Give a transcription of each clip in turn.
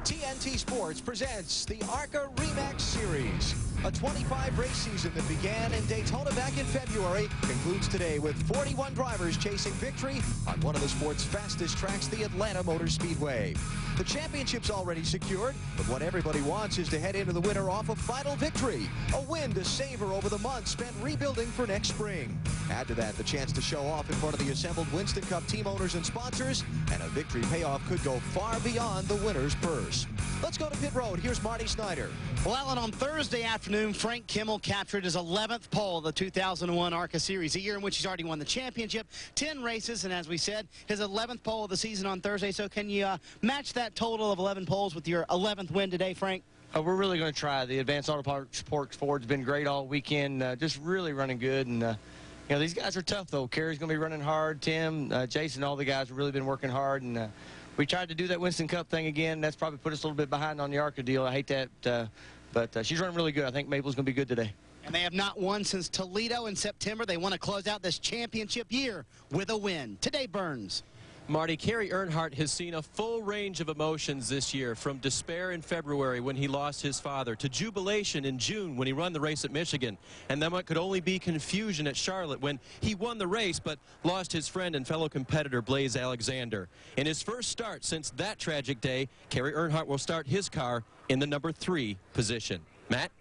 TNT Sports presents the ARCA RE/MAX Series. A 25-race season that began in Daytona back in February concludes today with 41 drivers chasing victory on one of the sport's fastest tracks, the Atlanta Motor Speedway. The championship's already secured, but what everybody wants is to head into the winter off a final victory, a win to savor over the months spent rebuilding for next spring. Add to that the chance to show off in front of the assembled Winston Cup team owners and sponsors, and a victory payoff could go far beyond the winner's purse. Let's go to pit road. Here's Marty Snyder. Well, Alan, on Thursday afternoon, Frank Kimmel captured his 11th pole of the 2001 ARCA Series, a year in which he's already won the championship, 10 races, and as we said, his 11th pole of the season on Thursday. So can you match that total of 11 poles with your 11th win today, Frank? We're really going to try. The Advanced Auto Parts Ford's been great all weekend, just really running good. And you know, these guys are tough, though. Kerry's going to be running hard. Tim, Jason, all the guys have really been working hard. And we tried to do that Winston Cup thing again. That's probably put us a little bit behind on the ARCA deal. I hate that, but she's running really good. I think Maple's going to be good today. And they have not won since Toledo in September. They want to close out this championship year with a win. Today, Burns. Marty, Kerry Earnhardt has seen a full range of emotions this year, from despair in February when he lost his father to jubilation in June when he won the race at Michigan. And then what could only be confusion at Charlotte when he won the race but lost his friend and fellow competitor Blaise Alexander. In his first start since that tragic day, Kerry Earnhardt will start his car in the number 3 position. Matt?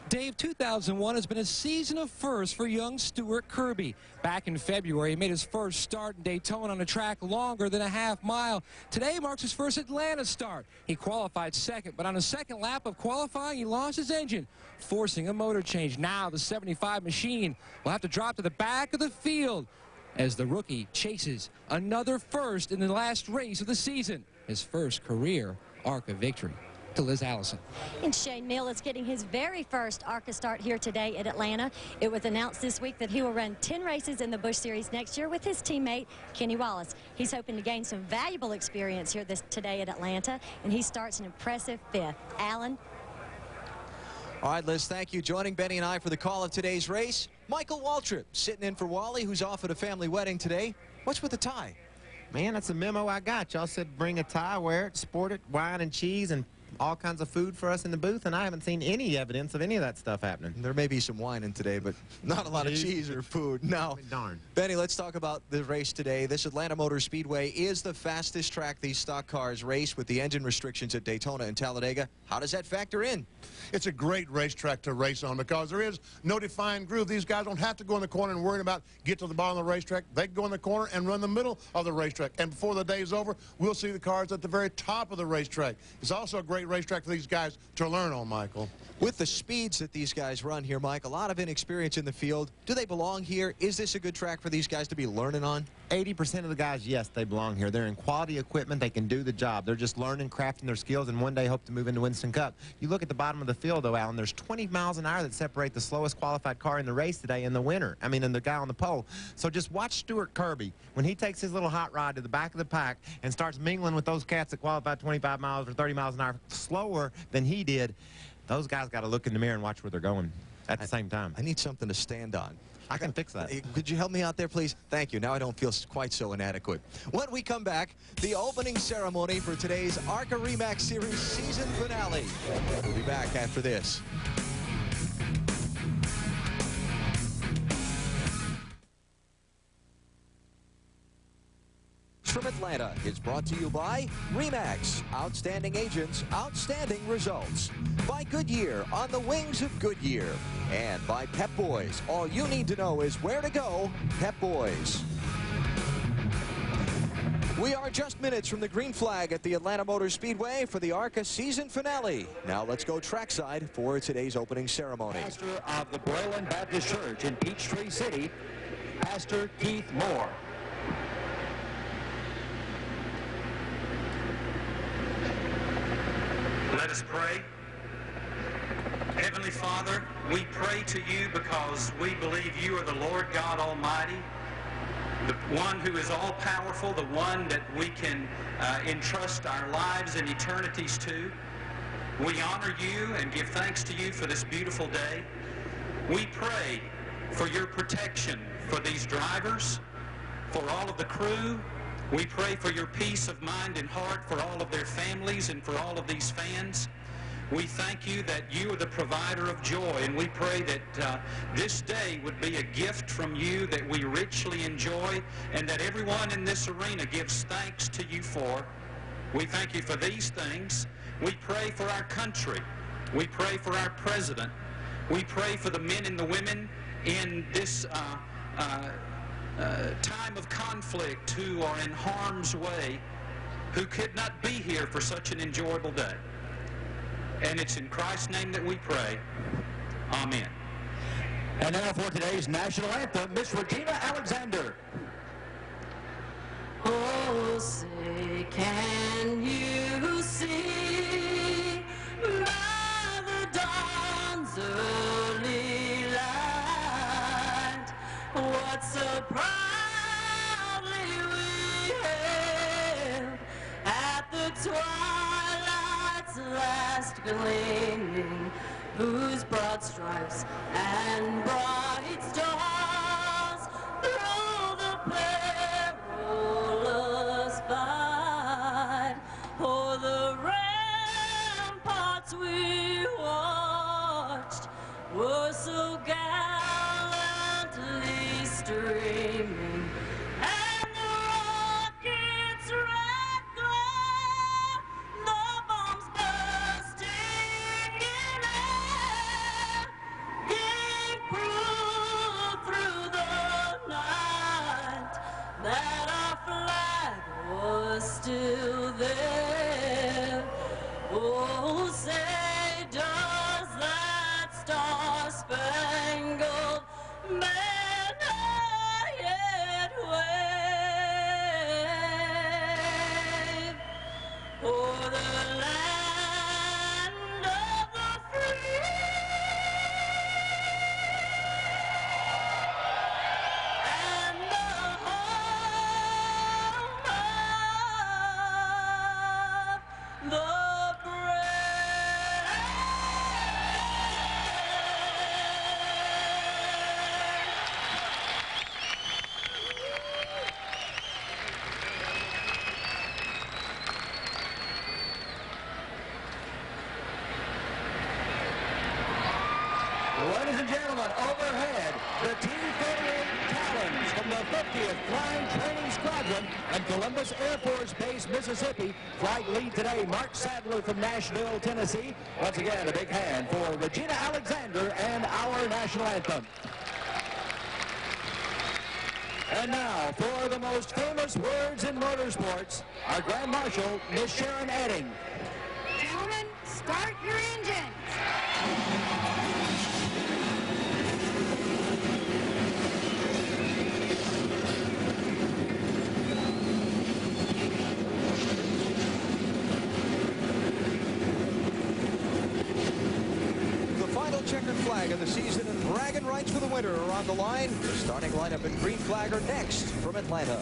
Dave, 2001 has been a season of firsts for young Stuart Kirby. Back in February, he made his first start in Daytona on a track longer than a half mile. Today marks his first Atlanta start. He qualified second, but on the second lap of qualifying, he lost his engine, forcing a motor change. Now the 75 machine will have to drop to the back of the field as the rookie chases another first in the last race of the season, his first career ARCA victory. To Liz Allison. And Shane Neal is getting his very first ARCA start here today at Atlanta. It was announced this week that he will run 10 races in the Busch Series next year with his teammate Kenny Wallace. He's hoping to gain some valuable experience here today at Atlanta, and he starts an impressive 5th. Alan? All right, Liz, thank you. Joining Benny and I for the call of today's race, Michael Waltrip, sitting in for Wally, who's off at a family wedding today. What's with the tie? Man, that's a memo I got. Y'all said bring a tie, wear it, sport it, wine and cheese, and all kinds of food for us in the booth, and I haven't seen any evidence of any of that stuff happening. There may be some wine in today, but not a lot of cheese or food. No. Darn. Benny, let's talk about the race today. This Atlanta Motor Speedway is the fastest track these stock cars race with the engine restrictions at Daytona and Talladega. How does that factor in? It's a great racetrack to race on because there is no defined groove. These guys don't have to go in the corner and worry about get to the bottom of the racetrack. They can go in the corner and run the middle of the racetrack. And before the day's over, we'll see the cars at the very top of the racetrack. It's also a great racetrack for these guys to learn on, Michael. With the speeds that these guys run here, Mike, a lot of inexperience in the field. Do they belong here? Is this a good track for these guys to be learning on? 80% of the guys, yes, they belong here. They're in quality equipment. They can do the job. They're just learning, crafting their skills, and one day hope to move into Winston Cup. You look at the bottom of the field, though, Alan, there's 20 miles an hour that separate the slowest qualified car in the race today in the winner. I mean, and the guy on the pole. So just watch Stuart Kirby. When he takes his little hot rod to the back of the pack and starts mingling with those cats that qualified 25 miles or 30 miles an hour slower than he did, those guys got to look in the mirror and watch where they're going at the same time. I need something to stand on. I can fix that. Could you help me out there, please? Thank you. Now I don't feel quite so inadequate. When we come back, the opening ceremony for today's ARCA RE/MAX Series season finale. We'll be back after this. From Atlanta is brought to you by RE/MAX, outstanding agents, outstanding results. By Goodyear, on the wings of Goodyear. And by Pep Boys, all you need to know is where to go, Pep Boys. We are just minutes from the green flag at the Atlanta Motor Speedway for the ARCA season finale. Now let's go trackside for today's opening ceremony. Pastor of the Braylon Baptist Church in Peachtree City, Pastor Keith Moore. Let us pray. Heavenly Father, we pray to you because we believe you are the Lord God Almighty, the one who is all-powerful, the one that we can entrust our lives and eternities to. We honor you and give thanks to you for this beautiful day. We pray for your protection for these drivers, for all of the crew, We pray for your peace of mind and heart for all of their families and for all of these fans. We thank you that you are the provider of joy, and we pray that this day would be a gift from you that we richly enjoy, and that everyone in this arena gives thanks to you for. We thank you for these things. We pray for our country. We pray for our president. We pray for the men and the women in this time of conflict who are in harm's way, who could not be here for such an enjoyable day. And it's in Christ's name that we pray. Amen. And now for today's national anthem, Miss Regina Alexander. Oh, say, can you see by the dawn's early light what so proudly we hailed at the twilight's last gleaming, whose broad stripes and bright stars through the perilous fight o'er the ramparts we watched were so gallantly streaming, and the rockets' red glare, the bombs bursting in air, gave proof through the night that our flag was still there. Oh, say, does that star-spangled banner yet wave o'er the land of the free and the home of the Ladies and gentlemen, overhead, the T-38 Talons from the 50th Flying Training Squadron and Columbus Air Force Base, Mississippi. Flag lead today, Mark Sadler from Nashville, Tennessee. Once again, a big hand for Regina Alexander and our national anthem. And now, for the most famous words in motorsports, our Grand Marshal, Miss Sharon Edding. Gentlemen, start your engines. Checkered flag of the season and bragging rights for the winner are on the line. The starting lineup and green flag are next from Atlanta.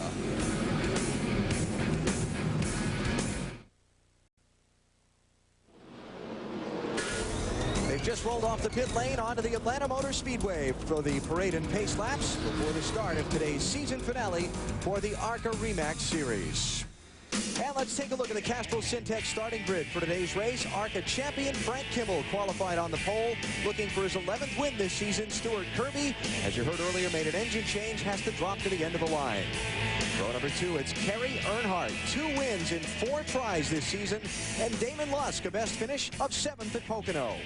They've just rolled off the pit lane onto the Atlanta Motor Speedway for the parade and pace laps before the start of today's season finale for the ARCA REMAX Series. And let's take a look at the Castrol Syntec starting grid for today's race. ARCA champion Frank Kimmel qualified on the pole, looking for his 11th win this season. Stuart Kirby, as you heard earlier, made an engine change, has to drop to the end of the line. Row number 2, it's Kerry Earnhardt, 2 wins in 4 tries this season, and Damon Lusk, a best finish of 7th at Pocono.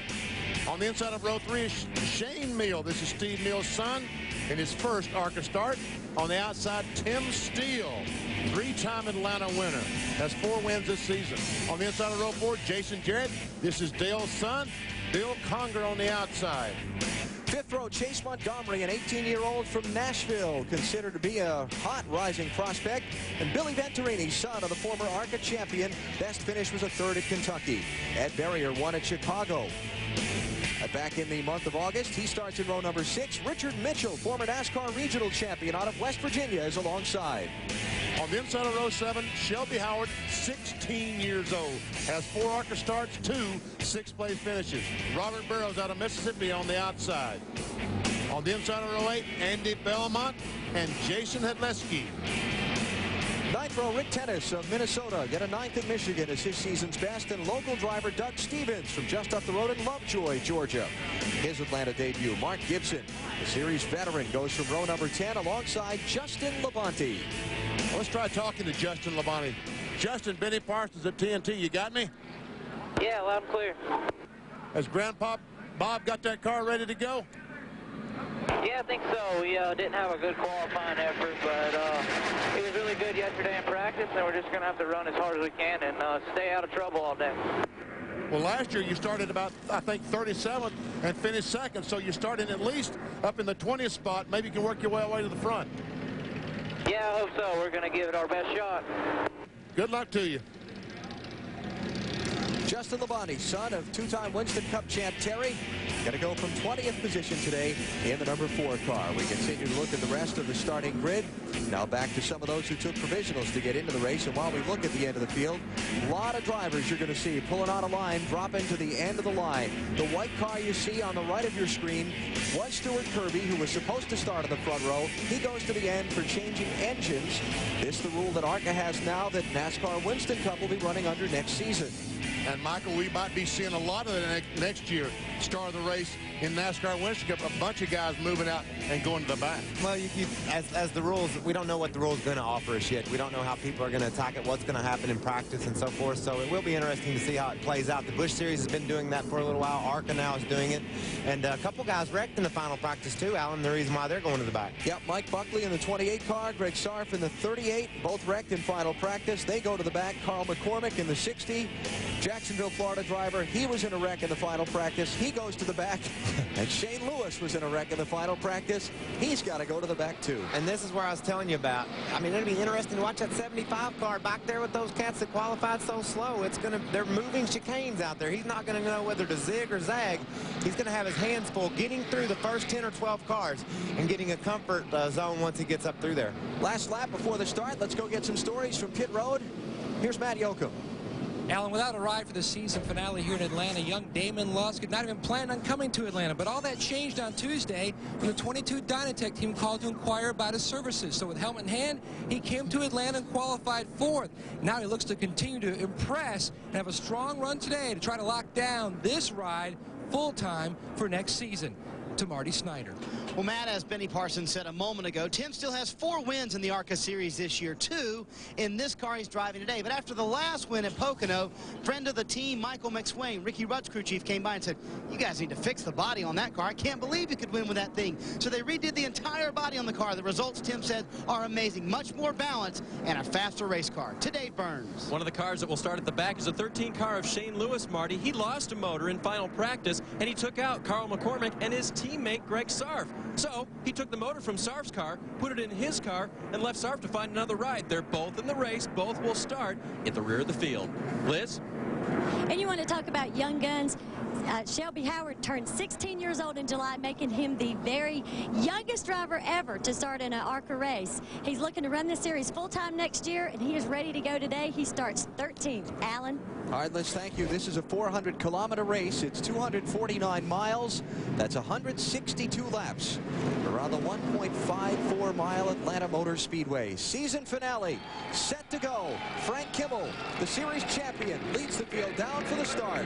On the inside of row 3 is Shane Meal. This is Steve Meal's son in his first ARCA start. On the outside, Tim Steele, 3-time Atlanta winner. Has 4 wins this season. On the inside of row 4, Jason Jarrett. This is Dale's son, Bill Conger on the outside. 5th row, Chase Montgomery, an 18-year-old from Nashville, considered to be a hot rising prospect. And Billy Venturini, son of the former ARCA champion. Best finish was a 3rd at Kentucky. Ed Berrier won at Chicago. Back in the month of August, he starts in row number 6. Richard Mitchell, former NASCAR regional champion out of West Virginia, is alongside. On the inside of row 7, Shelby Howard, 16 years old, has 4 ARCA starts, 2 6th-place finishes. Robert Burrows out of Mississippi on the outside. On the inside of row 8, Andy Belmont and Jason Hedleski. Ninth row, Rick Tennis of Minnesota get a 9th at Michigan as his season's best, and local driver Doug Stevens from just up the road in Lovejoy, Georgia. His Atlanta debut, Mark Gibson, the series veteran, goes from row number 10 alongside Justin Labonte. Let's try talking to Justin Labonte. Justin, Benny Parsons at TNT, you got me? Yeah, loud and clear. Has Grandpa Bob got that car ready to go? Yeah, I think so. We didn't have a good qualifying effort, but it was really good yesterday in practice, and we're just going to have to run as hard as we can and stay out of trouble all day. Well, last year you started about, I think, 37th and finished second, so you're starting at least up in the 20th spot. Maybe you can work your way all the way to the front. Yeah, I hope so. We're going to give it our best shot. Good luck to you. Justin Labonte, son of two-time Winston Cup champ Terry, going to go from 20th position today in the number 4 car. We continue to look at the rest of the starting grid. Now back to some of those who took provisionals to get into the race. And while we look at the end of the field, a lot of drivers you're going to see pulling on a line, dropping to the end of the line. The white car you see on the right of your screen was Stuart Kirby, who was supposed to start in the front row. He goes to the end for changing engines. This is the rule that ARCA has now that NASCAR Winston Cup will be running under next season. And, Michael, we might be seeing a lot of that next year. Star of the race in NASCAR Winston Cup, a bunch of guys moving out and going to the back. Well, as the rules, we don't know what the rules are going to offer us yet. We don't know how people are going to attack it, what's going to happen in practice and so forth. So it will be interesting to see how it plays out. The Busch Series has been doing that for a little while. ARCA now is doing it. And a couple guys wrecked in the final practice, too, Alan, the reason why they're going to the back. Yep, Mike Buckley in the 28 car, Greg Sarf in the 38, both wrecked in final practice. They go to the back. Carl McCormick in the 60, Jacksonville, Florida driver. He was in a wreck in the final practice. He goes to the back. And Shane Lewis was in a wreck in the final practice. He's got to go to the back, too. And this is where I was telling you about. I mean, it'll be interesting to watch that 75 car back there with those cats that qualified so slow. They're moving chicanes out there. He's not going to know whether to zig or zag. He's going to have his hands full getting through the first 10 or 12 cars and getting a comfort zone once he gets up through there. Last lap before the start. Let's go get some stories from pit road. Here's Matt Yoakum. Alan, without a ride for the season finale here in Atlanta, young Damon Lusk had not even planned on coming to Atlanta. But all that changed on Tuesday when the 22 Dynatech team called to inquire about his services. So with helmet in hand, he came to Atlanta and qualified 4th. Now he looks to continue to impress and have a strong run today to try to lock down this ride full-time for next season. To Marty Snyder. Well, Matt, as Benny Parsons said a moment ago, Tim still has 4 wins in the ARCA Series this year, 2 in this car he's driving today. But after the last win at Pocono, friend of the team, Michael McSwain, Ricky Rudd's crew chief, came by and said, you guys need to fix the body on that car. I can't believe you could win with that thing. So they redid the entire body on the car. The results, Tim said, are amazing. Much more balance and a faster race car. To Dave Burns. One of the cars that will start at the back is a 13 car of Shane Lewis, Marty. He lost a motor in final practice, and he took out Carl McCormick and his teammate Greg Sarf. So he took the motor from Sarf's car, put it in his car, and left Sarf to find another ride. They're both in the race. Both will start at the rear of the field. Liz? And you want to talk about young guns? Shelby Howard turned 16 years old in July, making him the very youngest driver ever to start in an ARCA race. He's looking to run this series full-time next year, and he is ready to go today. He starts 13th. Alan? All right, Liz, thank you. This is a 400-kilometer race. It's 249 miles. That's 162 laps around the 1.54-mile Atlanta Motor Speedway. Season finale set to go. Frank Kimmel, the series champion, leads the field down for the start.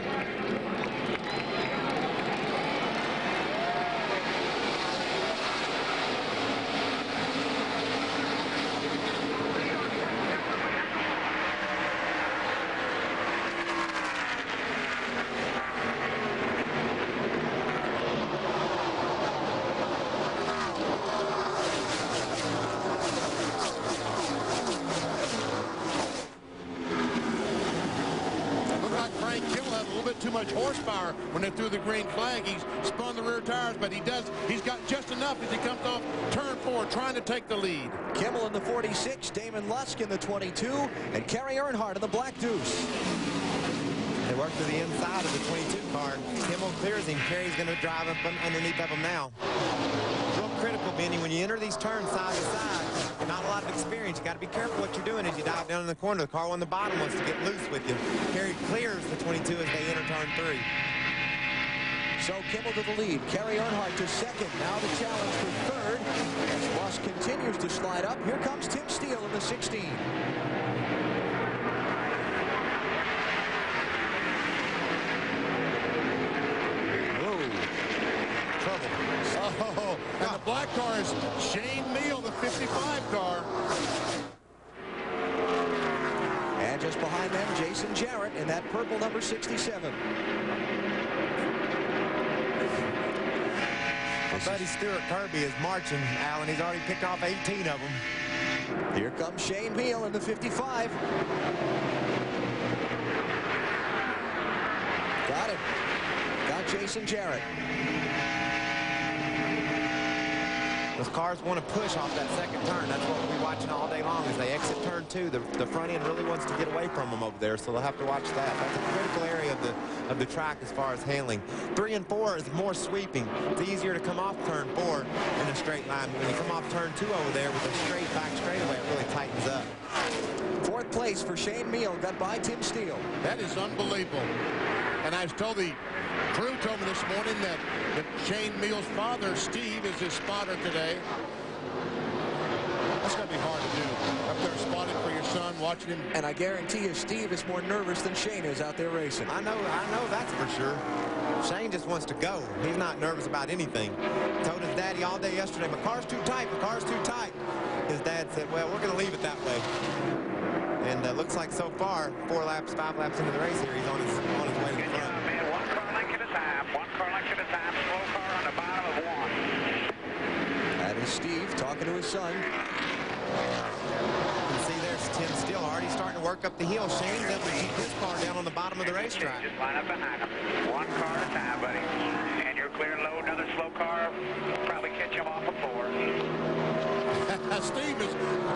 Too much horsepower when they threw the green flag. He's spun the rear tires, but he's got just enough as he comes off turn 4 trying to take the lead. Kimmel in the 46, Damon Lusk in the 22, and Kerry Earnhardt in the Black Deuce. They work to the inside of the 22 car. Kimmel clears him. Kerry's going to drive up underneath of him now. Real critical, Benny, when you enter these turns side to side, not a lot of experience. You got to be careful what you're doing as you dive down in the corner. The car on the bottom wants to get loose with you. Kerry clears the 22 as they enter turn 3. So Kimmel to the lead. Kerry Earnhardt to second. Now the challenge for third. As Busch continues to slide up. Here comes Tim Steele in the 16. Oh, and the black car is Shane Neal, the 55 car. And just behind them, Jason Jarrett in that purple number 67. My buddy Stuart Kirby is marching, Alan. He's already picked off 18 of them. Here comes Shane Neal in the 55. Got him. Got Jason Jarrett. Those cars want to push off that second turn. That's what we'll be watching all day long as they exit turn 2. The front end really wants to get away from them over there, so they'll have to watch that. That's a critical area of the track as far as handling. 3 and 4 is more sweeping. It's easier to come off turn 4 in a straight line. When you come off turn 2 over there with a straight back straightaway, it really tightens up. Fourth place for Shane Neal, got by Tim Steele. That is unbelievable. And I was told the crew told me this morning that Shane Neal's father, Steve, is his spotter today. That's going to be hard to do. Up there spotting for your son, watching him. And I guarantee you Steve is more nervous than Shane is out there racing. I know that's for sure. Shane just wants to go. He's not nervous about anything. Told his daddy all day yesterday, my car's too tight, my car's too tight. His dad said, well, we're going to leave it that way. And looks like so far, 4 laps, 5 laps into the race here, he's on his way to the front. Man, one car length at a time. One car length at a time. Slow car on the bottom of 1. That is Steve talking to his son. You can see there's Tim Steele already starting to work up the hill. Shane's able to keep his car down on the bottom of the racetrack. Just line up behind him. One car at a time, buddy. And you're clear and low. Another slow car. Probably catch him off of 4. Steve has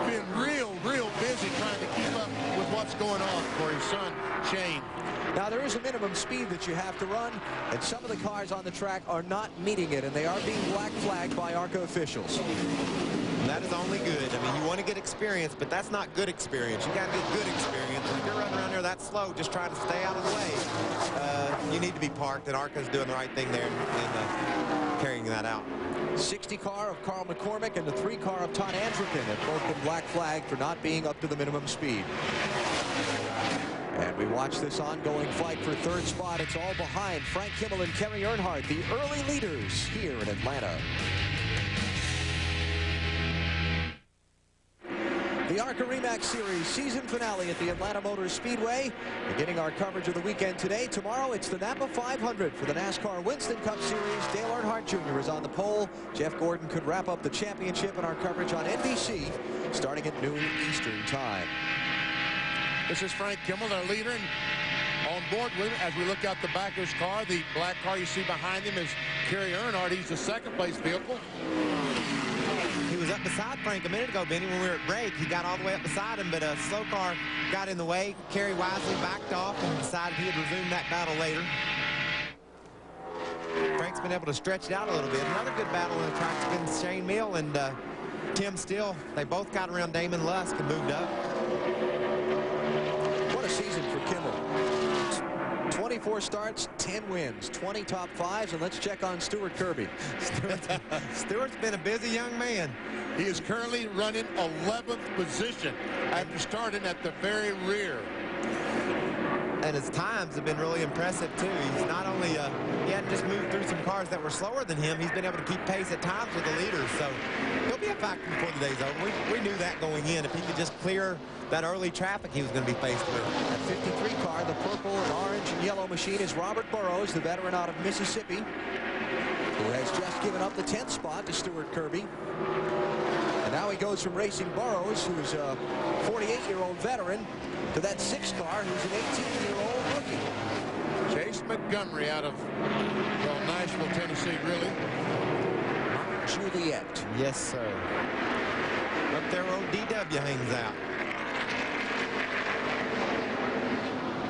been real busy trying to keep up with what's going on for his son, Shane. Now, there is a minimum speed that you have to run, and some of the cars on the track are not meeting it, and they are being black flagged by ARCA officials. And that is only good. I mean, you want to get experience, but that's not good experience. You got to get good experience. And if you're running around there that slow, just trying to stay out of the way, you need to be parked, and ARCA's doing the right thing there and carrying that out. 60 car of Carl McCormick and the 3 car of Todd Andrukin have both been black flagged for not being up to the minimum speed. And we watch this ongoing fight for third spot. It's all behind Frank Kimmel and Kerry Earnhardt, the early leaders here in Atlanta. The ARCA REMAX Series season finale at the Atlanta Motor Speedway. Beginning our coverage of the weekend today. Tomorrow, it's the Napa 500 for the NASCAR Winston Cup Series. Dale Earnhardt Jr. is on the pole. Jeff Gordon could wrap up the championship in our coverage on NBC starting at noon Eastern Time. This is Frank Kimmel, their leader, and on board with him as we look out the back of his car. The black car you see behind him is Kerry Earnhardt. He's the second place vehicle. He was up beside Frank a minute ago, Benny, when we were at break. He got all the way up beside him, but a slow car got in the way. Kerry wisely backed off and decided he'd resume that battle later. Frank's been able to stretch it out a little bit. Another good battle in the track has been Shane Neal and Tim Steele. They both got around Damon Lusk and moved up. What a season for Kimmel. 24 starts, 10 wins, 20 top 5s, and let's check on Stuart Kirby. Stuart's been a busy young man. He is currently running 11th position after starting at the very rear. And his times have been really impressive, too. He's not only, he hadn't just moved through some cars that were slower than him, he's been able to keep pace at times with the leaders. So he'll be a factor before the day's over. We knew that going in. If he could just clear that early traffic he was going to be faced with. That 53 car, the purple and orange and yellow machine, is Robert Burrows, the veteran out of Mississippi, who has just given up the 10th spot to Stuart Kirby. And now he goes from racing Burrows, who's a 48-year-old veteran, to that 6th car, who's an 18-year-old rookie. Chase Montgomery out of, well, Nashville, Tennessee, really. Juliet. Yes, sir. Up there, old DW hangs out.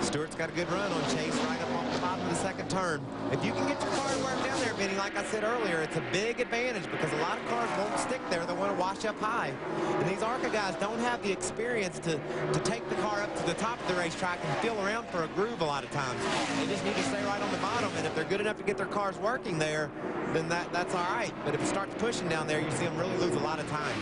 Stewart's got a good run on Chase right up off the bottom of the second turn. If you can get your car to work down there, Benny, like I said earlier, it's a big advantage because a lot of cars won't stick there. They want to wash up high. And these ARCA guys don't have the experience to take the car up to to the top of the racetrack and feel around for a groove a lot of times. They just need to stay right on the bottom, and if they're good enough to get their cars working there, then that's all right. But if it starts pushing down there, you see them really lose a lot of time.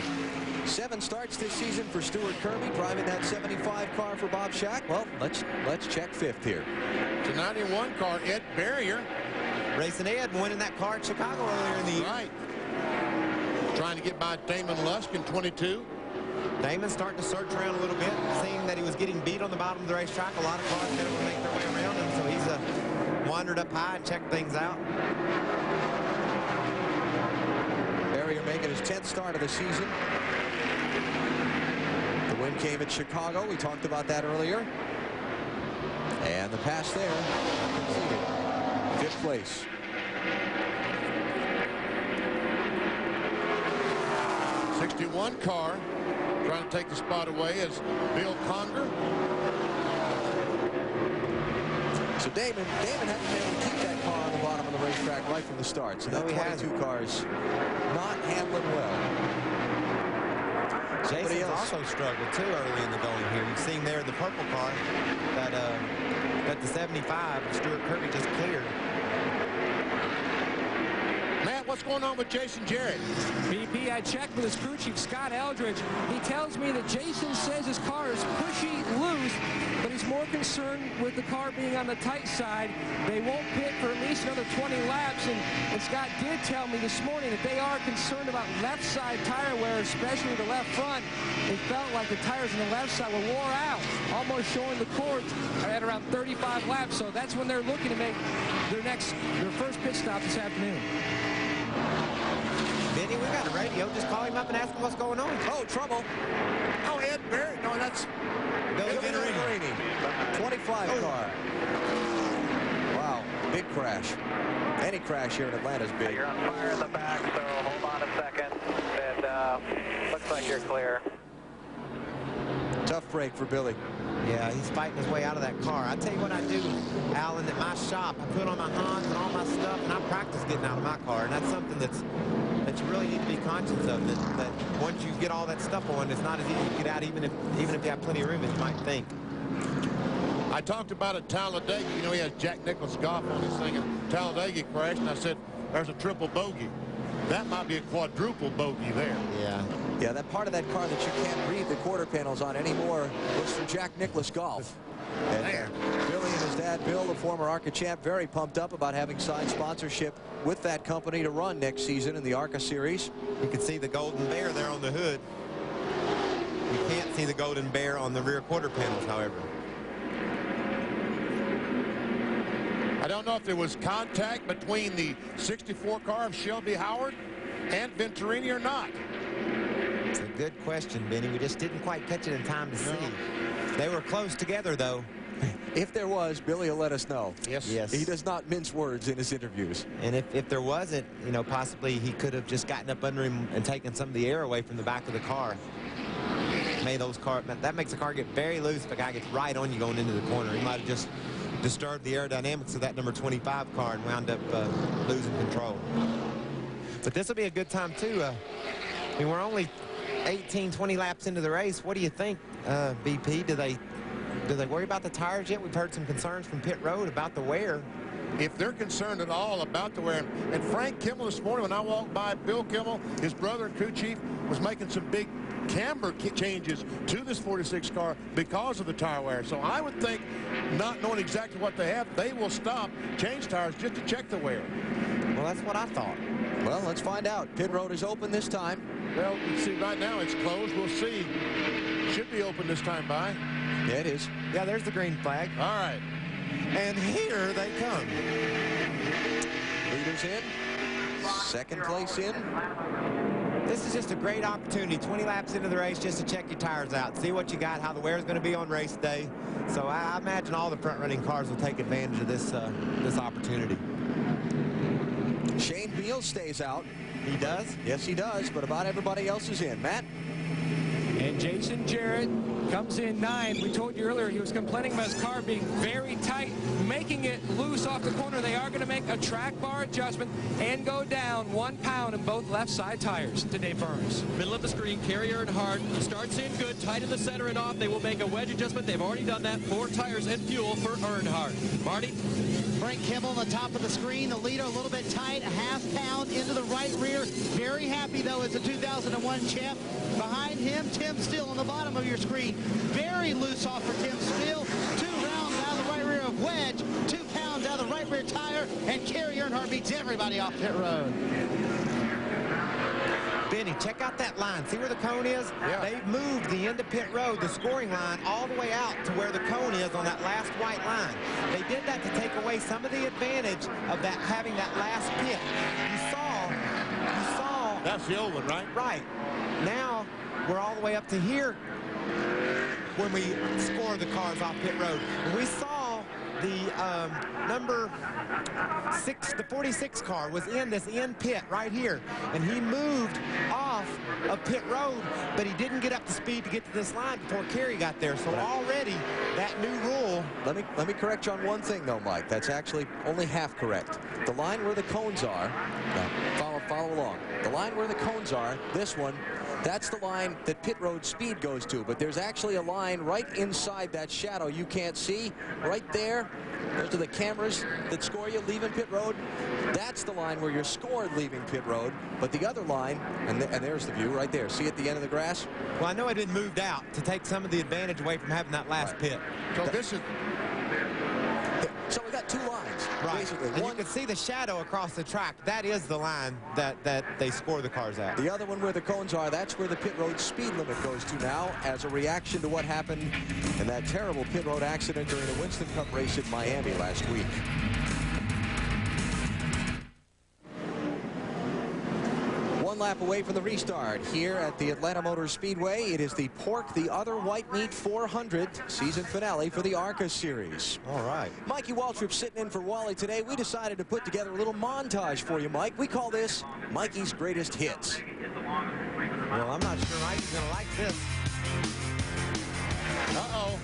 7 starts this season for Stuart Kirby, driving that 75 car for Bob Shack. Well, let's check 5th here. It's a 91 car, Ed Barrier. Racing Ed winning that car at Chicago earlier in the year. Right. Trying to get by Damon Lusk in 22. Damon starting to search around a little bit, seeing that he was getting beat on the bottom of the racetrack. A lot of cars didn't make their way around him, so he's wandered up high and checked things out. Barrier making his 10th start of the season. The win came at Chicago. We talked about that earlier. And the pass there, conceded. 5th place. '61 car trying to take the spot away is Bill Conger. So Damon hadn't been able to keep that car on the bottom of the racetrack right from the start. So that 22 car's not handling well. Jason's also struggled too early in the going here. You've seen there in the purple car that the 75 Stuart Kirby just cleared. Matt, what's going on with Jason Jarrett? BP, I checked with his crew chief, Scott Eldridge. He tells me that Jason says his car is pushy, loose, but he's more concerned with the car being on the tight side. They won't pit for at least another 20 laps, and Scott did tell me this morning that they are concerned about left side tire wear, especially the left front. It felt like the tires on the left side were wore out, almost showing the cords at around 35 laps, so that's when they're looking to make their first pit stop this afternoon. Benny, we got a radio. Just call him up and ask him what's going on. Oh, trouble. Oh, Ed Barrett. No, that's Billy Venturini. 25 car. Wow, big crash. Any crash here in Atlanta is big. You're on fire in the back, so hold on a second. And looks like you're clear. Tough break for Billy. Yeah, he's fighting his way out of that car. I tell you what I do, Alan, at my shop, I put on my Hans and all my stuff, and I practice getting out of my car. And that's something that you really need to be conscious of, that once you get all that stuff on, it's not as easy to get out, even if you have plenty of room as you might think. I talked about at Talladega. You know, he has Jack Nicklaus golf on his thing, and Talladega crashed, and I said, there's a triple bogey. That might be a quadruple bogey there. Yeah, that part of that car that you can't read the quarter panels on anymore was for Jack Nicklaus Golf. And Billy and his dad, Bill, the former ARCA champ, very pumped up about having signed sponsorship with that company to run next season in the ARCA Series. You can see the Golden Bear there on the hood. You can't see the Golden Bear on the rear quarter panels, however. I don't know if there was contact between the 64 car of Shelby Howard and Venturini or not. It's a good question, Benny. We just didn't quite catch it in time to see. They were close together, though. If there was, Billy will let us know. Yes. He does not mince words in his interviews. And if there wasn't, you know, possibly he could have just gotten up under him and taken some of the air away from the back of the car. That makes the car get very loose if a guy gets right on you going into the corner. He might have just disturbed the aerodynamics of that number 25 car and wound up losing control. But this will be a good time, too. I mean, we're only 18, 20 laps into the race. What do you think, BP? Do they worry about the tires yet? We've heard some concerns from pit road about the wear. If they're concerned at all about the wear, and Frank Kimmel this morning, when I walked by Bill Kimmel, his brother and crew chief, was making some big camber changes to this 46 car because of the tire wear. So I would think, not knowing exactly what they have, they will stop, change tires just to check the wear. Well, that's what I thought. Well, let's find out. Pit road is open this time. Well, you see, right now it's closed. We'll see. Should be open this time by. Yeah, it is. Yeah, there's the green flag. All right. And here they come. Leaders in. Second place in. This is just a great opportunity, 20 laps into the race, just to check your tires out, see what you got, how the wear is going to be on race day. So I imagine all the front-running cars will take advantage of this opportunity. Shane Beal stays out. He does? Yes, he does, but about everybody else is in. Matt? And Jason Jarrett Comes in 9th. We told you earlier he was complaining about his car being very tight, making it loose off the corner. They are going to make a track bar adjustment and go down 1 pound in both left side tires to Dave Burns. Middle of the screen, Kerry Earnhardt starts in good, tight in the center and off. They will make a wedge adjustment. They've already done that. 4 tires and fuel for Earnhardt. Marty? Frank Kimmel on the top of the screen, the leader a little bit tight, a half pound into the right rear. Very happy, though, as the 2001 champ. Behind him, Tim Steele on the bottom of your screen. Very loose off for Tim Steele. 2 rounds out of the right rear of Wedge. 2 pounds out of the right rear tire. And Kerry Earnhardt beats everybody off pit road. Benny, check out that line. See where the cone is? Yeah. They've moved the end of pit road, the scoring line, all the way out to where the cone is on that last white line. They did that to take away some of the advantage of that having that last pit. You saw. That's the old one, right? Right. Now we're all the way up to here when we score the cars off pit road. And we saw the number 6, the 46 car was in this end pit right here, and he moved off of pit road, but he didn't get up to speed to get to this line before Kerry got there. So already that new rule. Let me correct you on one thing though, Mike. That's actually only half correct. The line where the cones are, now follow along. The line where the cones are, this one, that's the line that pit road speed goes to, but there's actually a line right inside that shadow you can't see. Right there, those are the cameras that score you leaving pit road. That's the line where you're scored leaving pit road, but the other line, and there's the view right there. See at the end of the grass? Well, I know it had moved out to take some of the advantage away from having that last pit. So this is... So we got 2 lines, right. Basically. And you can see the shadow across the track. That is the line that they score the cars at. The other one where the cones are, that's where the pit road speed limit goes to now as a reaction to what happened in that terrible pit road accident during the Winston Cup race at Miami last week. One lap away from the restart here at the Atlanta Motor Speedway. It is the Pork the Other White Meat 400 season finale for the ARCA series. All right. Mikey Waltrip sitting in for Wally today. We decided to put together a little montage for you, Mike. We call this Mikey's Greatest Hits. Well, I'm not sure Mikey's going to like this. Uh-oh.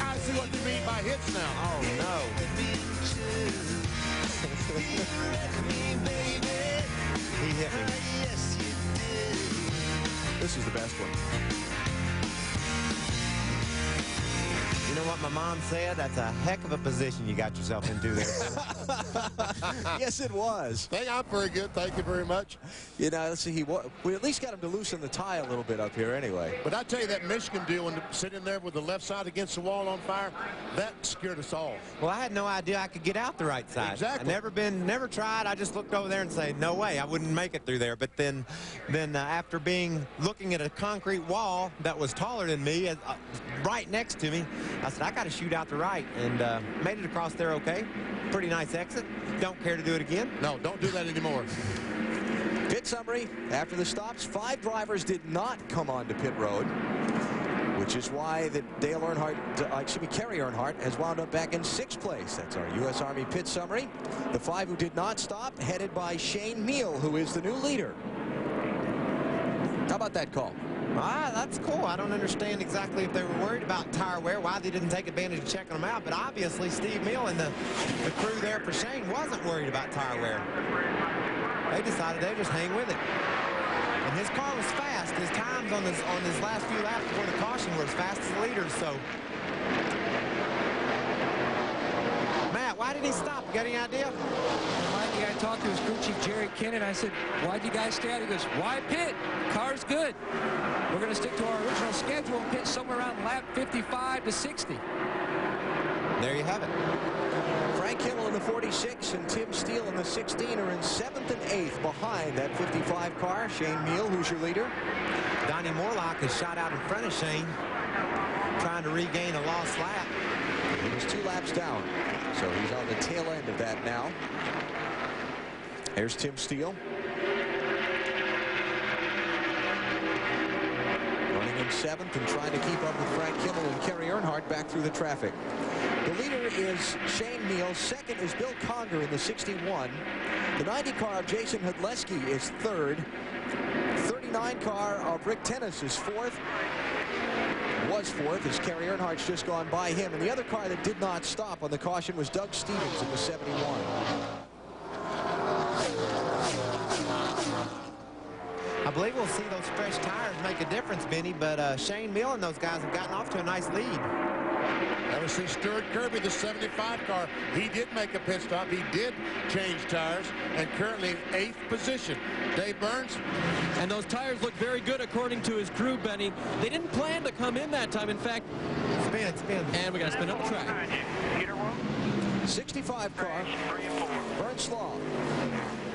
I see what you mean by hits now. Oh, no. He hit me. This is the best one. You know what my mom said? That's a heck of a position you got yourself into there. Yes, it was. Hey, I'm very good. Thank you very much. You know, let's see. We at least got him to loosen the tie a little bit up here anyway. But I tell you, that Michigan deal, when sitting there with the left side against the wall on fire, that scared us all. Well, I had no idea I could get out the right side. Exactly. I never tried. I just looked over there and say, no way, I wouldn't make it through there. But then after looking at a concrete wall that was taller than me, right next to me, I said, I got to shoot out the right, and made it across there okay. Pretty nice exit. Don't care to do it again. No, don't do that anymore. Pit summary after the stops. 5 drivers did not come onto pit road, which is why Kerry Earnhardt has wound up back in 6th place. That's our U.S. Army pit summary. The 5 who did not stop, headed by Shane Meal, who is the new leader. How about that call? That's cool. I don't understand exactly if they were worried about tire wear, why they didn't take advantage of checking them out, but obviously Steve Mill and the crew there for Shane wasn't worried about tire wear. They decided they'd just hang with it. And his car was fast. His times on his last few laps before the caution were as fast as the leaders, so. Matt, why did he stop? You got any idea? Mikey, I talked to his crew chief, Jerry Kinnon. I said, why'd you guys stay out? He goes, why pit? Car's good. We're going to stick to our original schedule and pit somewhere around lap 55 to 60. There you have it. Frank Kimmel in the 46 and Tim Steele in the 16 are in 7th and 8th behind that 55 car. Shane Meal, who's your leader. Donnie Morlock is shot out in front of Shane, trying to regain a lost lap. He was 2 laps down, so he's on the tail end of that now. There's Tim Steele. Running in 7th and trying to keep up with Frank Kimmel and Kerry Earnhardt back through the traffic. The leader is Shane Meal. 2nd is Bill Conger in the 61. The 90 car of Jason Hudleski is 3rd. 39 car of Rick Tennis is 4th. was fourth as Kerry Earnhardt's just gone by him. And the other car that did not stop on the caution was Doug Stevens in the 71. I believe we'll see those fresh tires make a difference, Benny, but Shane Mill and those guys have gotten off to a nice lead. Now we see Stuart Kirby, the 75 car. He did make a pit stop. He did change tires, and currently in 8th position. Dave Burns. And those tires look very good according to his crew, Benny. They didn't plan to come in that time. In fact, spin. And we got to spin up the track. 65 car, Bernd Slaw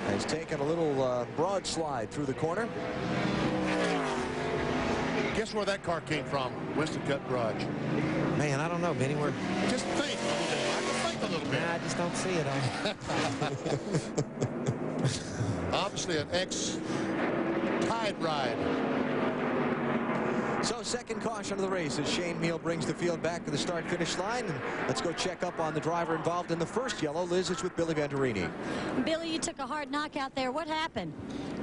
has taken a little broad slide through the corner. Guess where that car came from? Winston Cup Garage. Man, I don't know, Benny. We're just think. Think a little bit. Nah, I just don't see it. Obviously an ex-Tide ride. So second caution of the race as Shane Meal brings the field back to the start-finish line. And let's go check up on the driver involved in the first yellow. Liz, it's with Billy Venturini. Billy, you took a hard knockout there. What happened?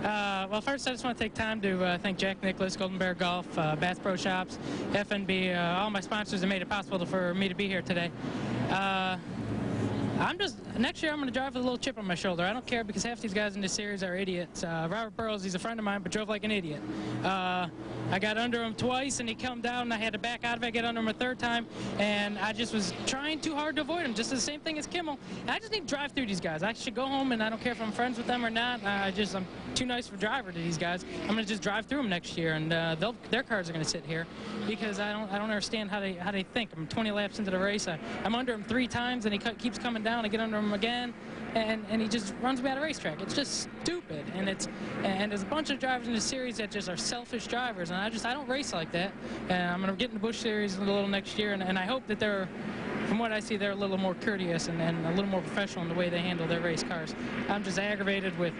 Well, first, I just want to take time to thank Jack Nicklaus, Golden Bear Golf, Bass Pro Shops, FNB, all my sponsors that made it possible for me to be here today. Next year I'm going to drive with a little chip on my shoulder. I don't care because half these guys in this series are idiots. Robert Burrows, he's a friend of mine, but drove like an idiot. I got under him twice and he come down and I had to back out of it. I got under him a third time and I just was trying too hard to avoid him. Just the same thing as Kimmel. And I just need to drive through these guys. I should go home and I don't care if I'm friends with them or not. I'm too nice for driver to these guys. I'm going to just drive through them next year and their cars are going to sit here because I don't understand how they think. I'm 20 laps into the race. I'm under him 3 times and he keeps coming down. I get under him again. And he just runs me out of the racetrack. It's just stupid, and there's a bunch of drivers in the series that just are selfish drivers, and I don't race like that. And I'm going to get in the Busch Series a little next year, and I hope that from what I see, they're a little more courteous and a little more professional in the way they handle their race cars. I'm just aggravated with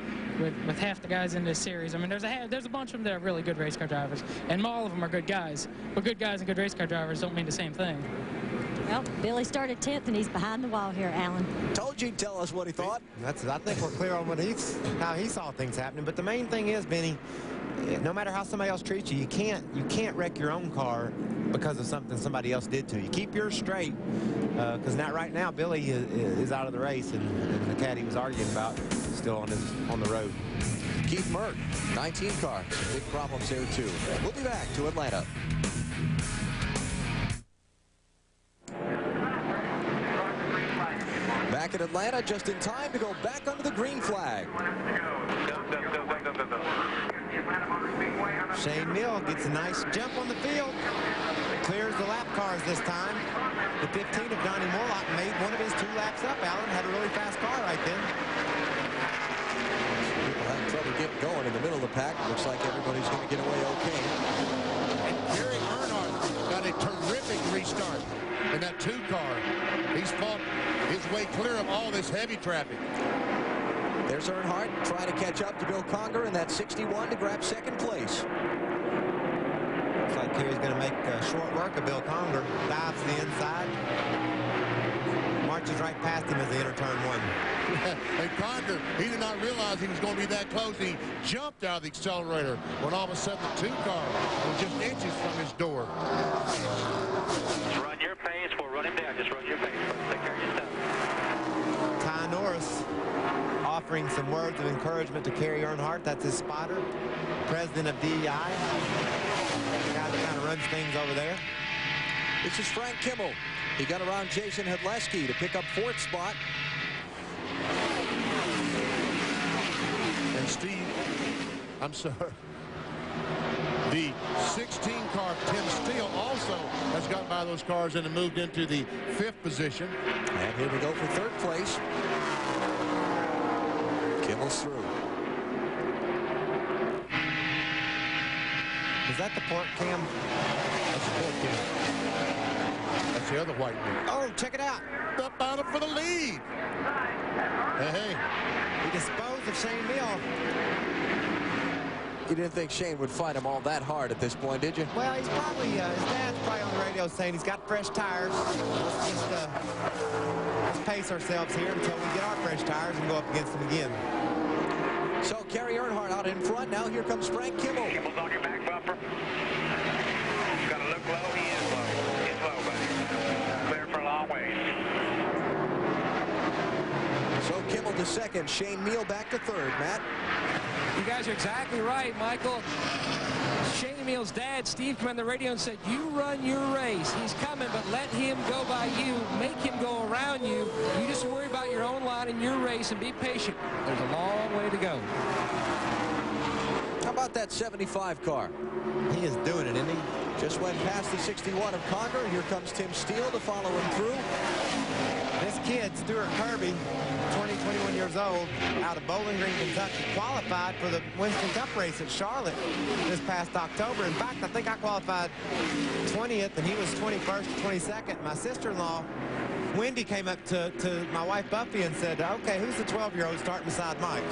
half the guys in this series. I mean, there's a bunch of them that are really good race car drivers, and all of them are good guys. But good guys and good race car drivers don't mean the same thing. Well, Billy started 10th, and he's behind the wall here, Alan. Told you he'd tell us what he thought. I think we're clear on how he saw things happening. But the main thing is, Benny, no matter how somebody else treats you, you can't wreck your own car because of something somebody else did to you. Keep yours straight, because right now Billy is out of the race, and the cat he was arguing about still on the road. Keith Merck, 19 car, big problems there too. We'll be back to Atlanta. Back in Atlanta, just in time to go back under the green flag. Shane Mill gets a nice jump on the field. Clears the lap cars this time. The 15 of Donnie Morlock made one of his 2 laps up. Allen had a really fast car right then. People having trouble getting going in the middle of the pack. Looks like everybody's going to get away okay. And Kerry Earnhardt got a terrific restart in that 2 car. He's fought his way clear of all this heavy traffic. There's Earnhardt trying to catch up to Bill Conger in that 61 to grab second place. Looks like Kerry's going to make short work of Bill Conger. Dives to the inside. Marches right past him as they enter turn 1. And Conger, he did not realize he was going to be that close. He jumped out of the accelerator when all of a sudden the 2 car was just inches from his door. Just run your pace. We'll run him down. Just run your pace. Take care of your stuff. Ty Norris offering some words of encouragement to Kerry Earnhardt. That's his spotter, president of DEI. The guy that kind of runs things over there. This is Frank Kimmel. He got around Jason Hedleski to pick up 4th spot. And Steve, I'm sorry. The 16 car, Tim Steele, also has got by those cars and moved into the 5th position. And here we go for 3rd place. Kimmel's through. Is that the port cam? That's the port cam. That's the other white one. Oh, check it out. The bottom for the lead. Hey. He disposed of Shane Mill. You didn't think Shane would fight him all that hard at this point, did you? Well, he's probably, his dad's probably on the radio saying he's got fresh tires. Let's pace ourselves here until we get our fresh tires and go up against them again. So Kerry Earnhardt out in front. Now here comes Frank Kimmel. Kimmel's on your back bumper. Got to look low. He is low. always. So Kimmel to second, Shane Meal back to third. Matt? You guys are exactly right, Michael. Shane Meal's dad, Steve, came on the radio and said, you run your race. He's coming, but let him go by you. Make him go around you. You just worry about your own line and your race and be patient. There's a long way to go. How about that 75 car? He is doing it, isn't he? Just went past the 61 of Conger. Here comes Tim Steele to follow him through. This kid, Stuart Kirby, 21 years old, out of Bowling Green, Kentucky, qualified for the Winston Cup race at Charlotte this past October. In fact, I think I qualified 20th, and he was 21st or 22nd. My sister-in-law, Wendy, came up to my wife Buffy and said, okay, who's the 12-year-old starting beside Mike?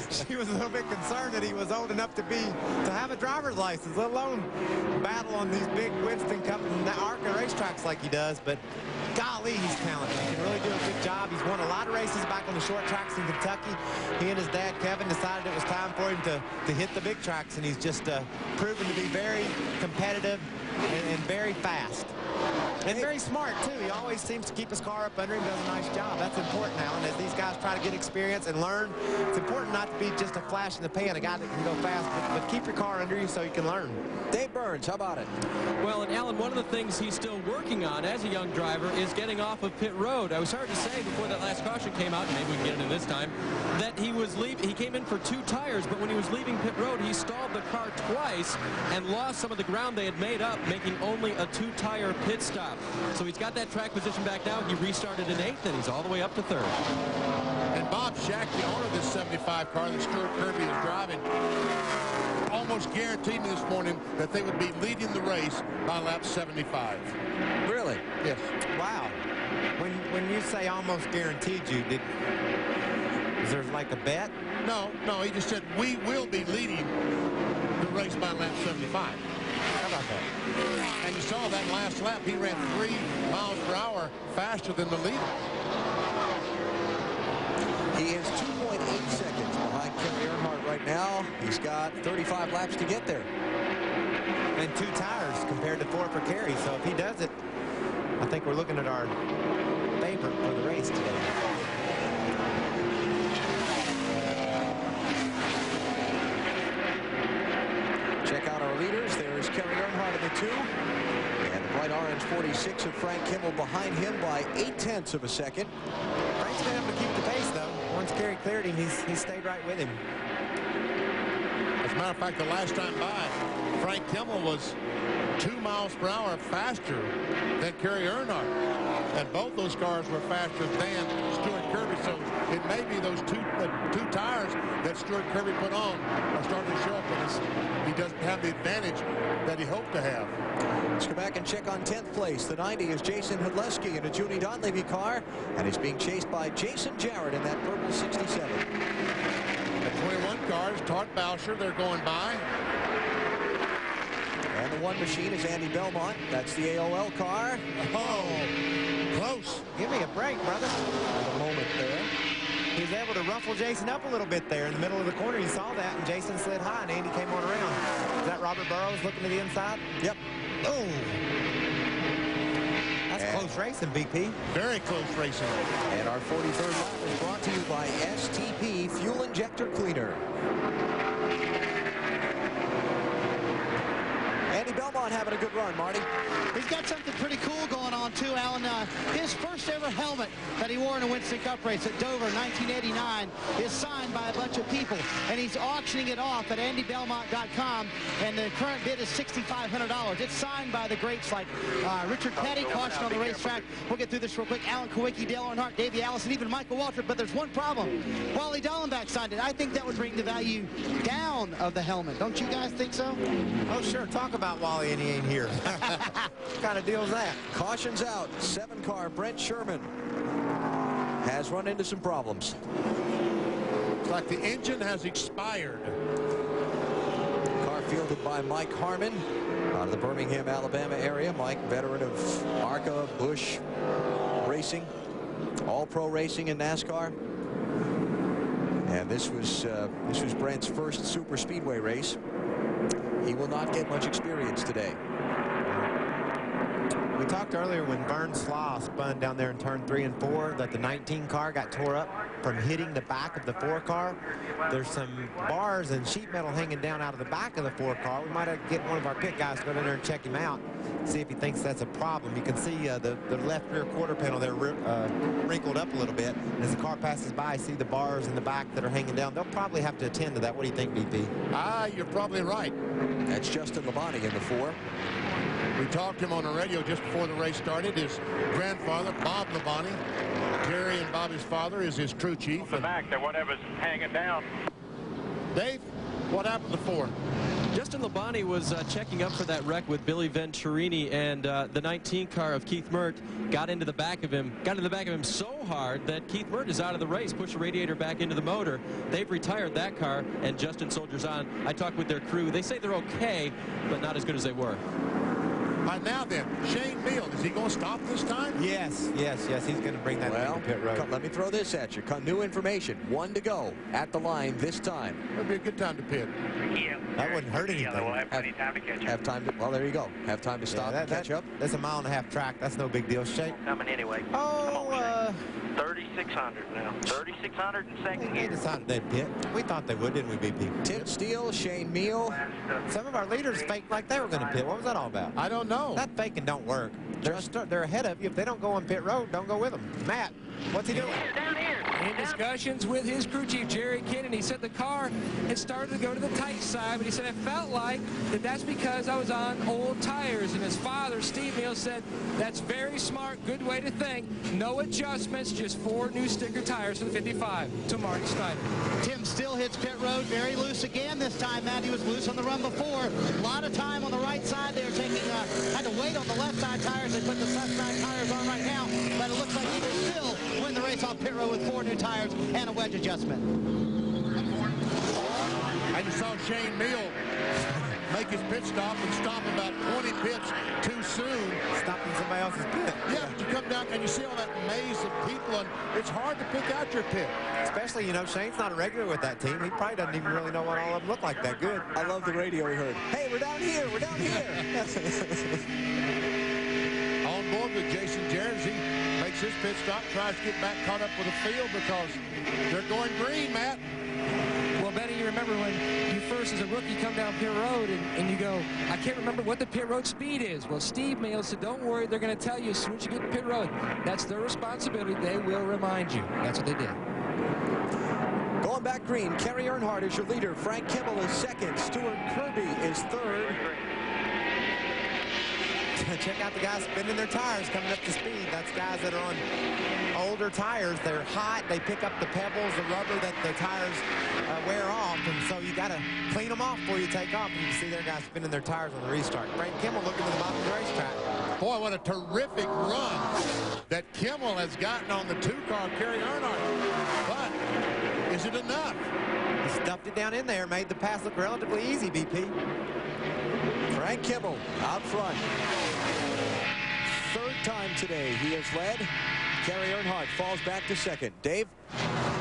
she was a little bit concerned that he was old enough to have a driver's license, let alone battle on these big Winston Cup and ARCA racetracks like he does. But golly, he's talented. He can really do a good job. He's won a lot of races back on the short tracks in Kentucky. He and his dad, Kevin, decided it was time for him to hit the big tracks, and he's just proven to be very competitive and very fast. And very smart, too. He always seems to keep his car up under him, does a nice job. That's important, Alan, as these guys try to get experience and learn. It's important not to be just a flash in the pan, a guy that can go fast, but keep your car under you so you can learn. Dave Burns, how about it? Well, and Alan, one of the things he's still working on as a young driver is getting off of pit road. I was hard to say before that last caution came out, and maybe we can get it in this time, that he was he came in for 2 tires, but when he was leaving pit road, he stalled the car twice and lost some of the ground they had made up, making only a 2-tire pit stop. So he's got that track position back now. He restarted in 8th, and he's all the way up to 3rd. And Bob Shack, the owner of this 75 car that Stuart Kirby is driving, almost guaranteed me this morning that they would be leading the race by lap 75. Really? Yes. Wow. When you say almost guaranteed you, is there like a bet? No, he just said we will be leading the race by lap 75. How about that? And you saw that last lap, he ran 3 miles per hour faster than the leader. He is 2.8 seconds behind Kerry Earnhardt right now. He's got 35 laps to get there. And 2 tires compared to 4 for Kerry. So if he does it, I think we're looking at our favorite for the race today. Check out our leaders. There's Kerry Earnhardt in the 2. And the bright orange 46 of Frank Kimmel behind him by 0.8 of a second. Frank's been able to keep the pace, though. Once Kerry cleared him, he stayed right with him. As a matter of fact, the last time by, Frank Kimmel was 2 miles per hour faster than Kerry Earnhardt. And both those cars were faster than Stuart Kirby. So it may be those two tires that Stuart Kirby put on are starting to show up, and he doesn't have the advantage that he hoped to have. Let's go back and check on 10th place. The 90 is Jason Hudleski in a Junie Donlevy car, and he's being chased by Jason Jarrett in that purple 67. The 21 cars, Todd Boucher, they're going by. And the 1 machine is Andy Belmont. That's the AOL car. Oh, close. Give me a break, brother. At the moment there. He was able to ruffle Jason up a little bit there in the middle of the corner. You saw that, and Jason slid high, and Andy came on around. Is that Robert Burrows looking to the inside? Yep. Oh. That's close racing, BP. Very close racing. And our 43rd lap is brought to you by STP Fuel Injector Cleaner. Andy Belmont having a good run, Marty. He's got something pretty cool going on, too, Alan. His first ever helmet that he wore in a Winston Cup race at Dover 1989 is signed by a bunch of people, and he's auctioning it off at andybelmont.com, and the current bid is $6,500. It's signed by the greats like Richard Petty, caution on the racetrack. We'll get through this real quick. Alan Kawicki, Dale Earnhardt, Davey Allison, even Michael Waltrip, but there's one problem. Wally Dallenbach signed it. I think that would bring the value down of the helmet. Don't you guys think so? Oh, sure. Talk about Wally and he ain't here. What kind of deal is that? Caution's out. 7 car Brent Sherman has run into some problems. It's like the engine has expired. Car fielded by Mike Harmon out of the Birmingham, Alabama area. Mike, veteran of ARCA, Busch Racing, All-Pro Racing in NASCAR. And this was Brent's first super speedway race. He will not get much experience today. We talked earlier when Vern Slaw spun down there in turn 3 and 4 that the 19 car got tore up from hitting the back of the 4 car. There's some bars and sheet metal hanging down out of the back of the 4 car. We might have to get one of our pit guys to go down there and check him out, see if he thinks that's a problem. You can see the left rear quarter panel there wrinkled up a little bit. And as the car passes by, see the bars in the back that are hanging down. They'll probably have to attend to that. What do you think, BP? You're probably right. That's Justin Labonte in the 4. We talked to him on the radio just before the race started. His grandfather, Bob Labonte, Terry and Bobby's father, is his crew chief. On the back there, whatever's hanging down. Dave, what happened to the 4? Justin Labonte was checking up for that wreck with Billy Venturini, and the 19 car of Keith Mert got into the back of him so hard that Keith Mert is out of the race, pushed the radiator back into the motor. They've retired that car, and Justin soldiers on. I talked with their crew. They say they're okay, but not as good as they were. All right, now then, Shane Meal, is he going to stop this time? Yes. He's going to bring that into pit road. Let me throw this at you. New information. 1 to go at the line this time. That'd be a good time to pit. That wouldn't hurt anything. We'll have plenty of time to catch up. Have time to, well, there you go. Have time to stop and catch up. That's a 1.5 mile track. That's no big deal. Shane. Coming anyway. Oh, 3,600 now. 3,600 in second they gear. decided they'd pit. We thought they would, didn't we, BP? Tim Steele, Shane Meal. Some of our leaders faked like they were going to pit. What was that all about? I don't know. That faking don't work. They're ahead of you. If they don't go on pit road, don't go with them. Matt, what's he doing? Down here. In discussions with his crew chief, Jerry Kinnan, he said the car had started to go to the tight side, but he said it felt like that's because I was on old tires. And his father, Steve Meal, said that's very smart, good way to think. No adjustments, just 4 new sticker tires for the 55 to Marty Snyder. Tim still hits pit road, very loose again this time. Matt, he was loose on the run before. A lot of time on the right side. They were taking, had to wait on the left side tires. They put the left side tires on right now, but it looks like he will still win the race off pit road with 4 new tires and a wedge adjustment. I just saw Shane Meal make his pit stop and stop about 20 pits too soon. Stopping somebody else's pit. Yeah, but you come down and you see all that maze of people, and it's hard to pick out your pit. Especially, you know, Shane's not a regular with that team. He probably doesn't even really know what all of them look like that good. I love the radio we heard. Hey, we're down here. We're down here. On board with Jason Jarrett as he makes his pit stop, tries to get back caught up with the field because they're going green, Matt. Well, Benny, you remember when you first, as a rookie, come down pit road and you go, I can't remember what the pit road speed is. Well, Steve Meal said, don't worry, they're going to tell you as soon as you get to pit road. That's their responsibility. They will remind you. That's what they did. Going back green, Kerry Earnhardt is your leader. Frank Kimmel is second. Stuart Kirby is third. Check out the guys spinning their tires coming up to speed. That's guys that are on older tires. They're hot. They pick up the pebbles, the rubber that the tires wear off. And so you got to clean them off before you take off. And you can see their guys spinning their tires on the restart. Frank Kimmel looking to the bottom of the racetrack. Boy, what a terrific run that Kimmel has gotten on the 2-car Kerry Earnhardt. But is it enough? He stuffed it down in there, made the pass look relatively easy, BP. Frank Kimmel out front. Third time today he has led. Kerry Earnhardt falls back to second. Dave?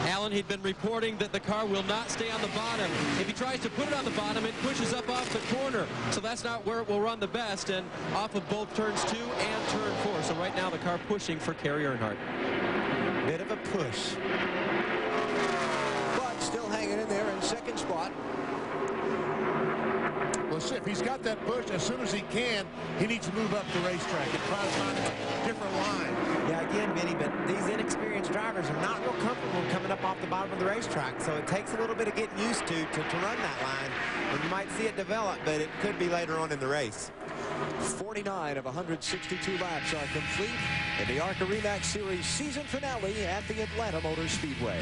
Alan, he'd been reporting that the car will not stay on the bottom. If he tries to put it on the bottom, it pushes up off the corner. So that's not where it will run the best, and off of both turns 2 and turn 4. So right now the car pushing for Kerry Earnhardt. Bit of a push. But still hanging in there in second spot. Well, see, if he's got that push, as soon as he can, he needs to move up the racetrack and try to find a different line. Yeah, again, Benny, but these inexperienced drivers are not real comfortable coming up off the bottom of the racetrack, so it takes a little bit of getting used to run that line. And you might see it develop, but it could be later on in the race. 49 of 162 laps are complete in the ARCA REMAX Series season finale at the Atlanta Motor Speedway.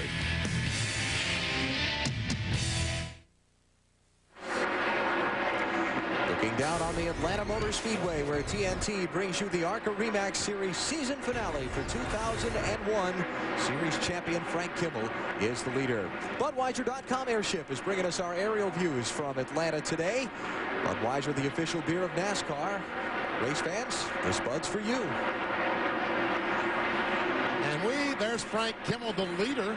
Looking down on the Atlanta Motor Speedway, where TNT brings you the ARCA REMAX Series season finale for 2001. Series champion Frank Kimmel is the leader. Budweiser.com Airship is bringing us our aerial views from Atlanta today. Budweiser, the official beer of NASCAR. Race fans, this Bud's for you. And there's Frank Kimmel, the leader,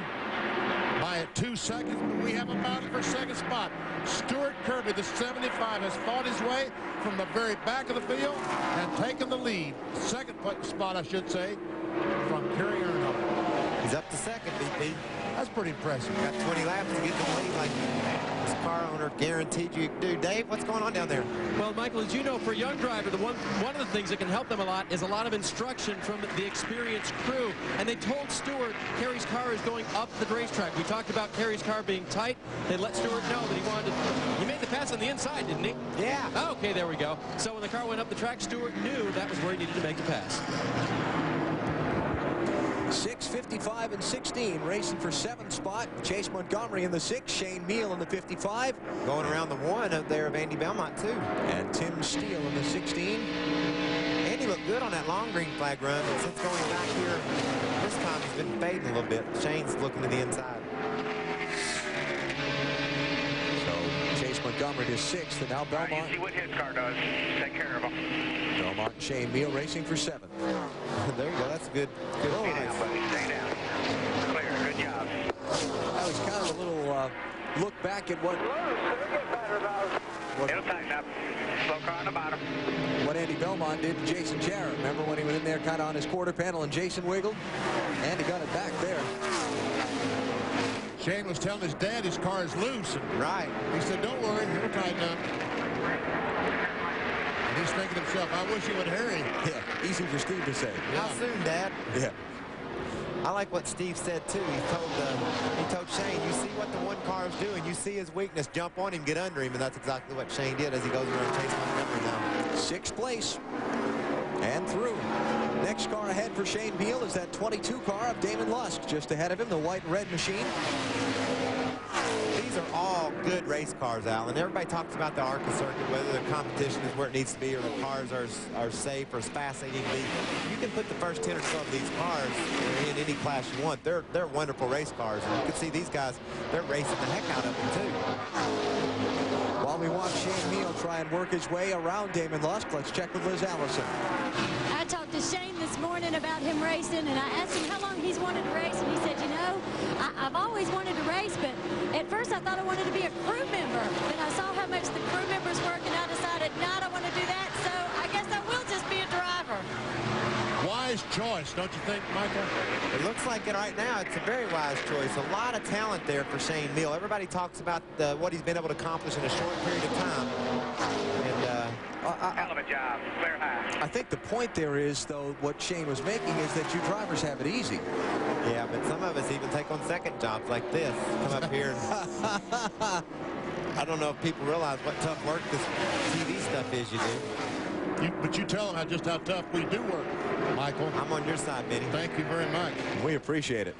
by 2 seconds. We have a battle for second spot. Stuart Kirby, the 75, has fought his way from the very back of the field and taking the lead. Second spot, I should say, from Kerry Earnhardt. He's up to second, BP. That's pretty impressive. Got 20 laps to get the lead like this car owner guaranteed you could do. Dave, what's going on down there? Well, Michael, as you know, for a young driver, one of the things that can help them a lot is a lot of instruction from the experienced crew. And they told Stewart Kerry's car is going up the racetrack. We talked about Kerry's car being tight. They let Stewart know that he wanted to. He made the pass on the inside, didn't he? Yeah. Oh, okay, there we go. So when the car went up the track, Stewart knew that was where he needed to make the pass. 6:55 and 16, racing for 7th spot. Chase Montgomery in the 6, Shane Meal in the 55. Going around the 1 up there of Andy Belmont, too. And Tim Steele in the 16. Andy looked good on that long green flag run, but since going back here, this time he's been fading a little bit. Shane's looking to the inside. So Chase Montgomery to 6th, and now Belmont. You see what his car does. Take care of him. Belmont and Shane Meal racing for 7th. There you go. That's a good Stay down, buddy. Stay down. Clear. Good job. That was kind of a little look back at what It'll tighten up. Slow car on the bottom. what Andy Belmont did to Jason Jarrett. Remember when he was in there kind of on his quarter panel and Jason wiggled? Andy got it back there. Shane was telling his dad his car is loose. And right. He said, don't worry, it'll tighten up. And he's thinking to himself, I wish he would hurry. Yeah, easy for Steve to say. How soon, Dad? Yeah. I like what Steve said, too. He told Shane, you see what the one car is doing. You see his weakness. Jump on him, get under him. And that's exactly what Shane did as he goes around Chase Montgomery now. 6th place. And through. Next car ahead for Shane Meal is that 22 car of Damon Lusk. Just ahead of him, the white and red machine. These are all good race cars, Alan. Everybody talks about the ARCA circuit, whether the competition is where it needs to be or the cars are safe or as fast as they need to be. You can put the first 10 or so of these cars in any class you want. They're wonderful race cars. And you can see these guys, they're racing the heck out of them, too. While we watch Shane Meal try and work his way around Damon Lusk, let's check with Liz Allison. I talked to Shane this morning about him racing, and I asked him how long he's wanted to race, and he said, you know, I've always wanted to race, but at first I thought I wanted to be a crew member. Then I saw how much the crew members work, and I decided, no, I don't want to do that, so I guess I will just be a driver. Wise choice, don't you think, Michael? It looks like it right now. It's a very wise choice. A lot of talent there for Shane Meal. Everybody talks about what he's been able to accomplish in a short period of time. And Hell of a job. Clear high. I think the point there is, though, what Shane was making is that you drivers have it easy. yeah, but some of us even take on second jobs like this. Come up here. I don't know if people realize what tough work this TV stuff is you do. But you tell them just how tough we do work, Michael. I'm on your side, Benny. Thank you very much. We appreciate it.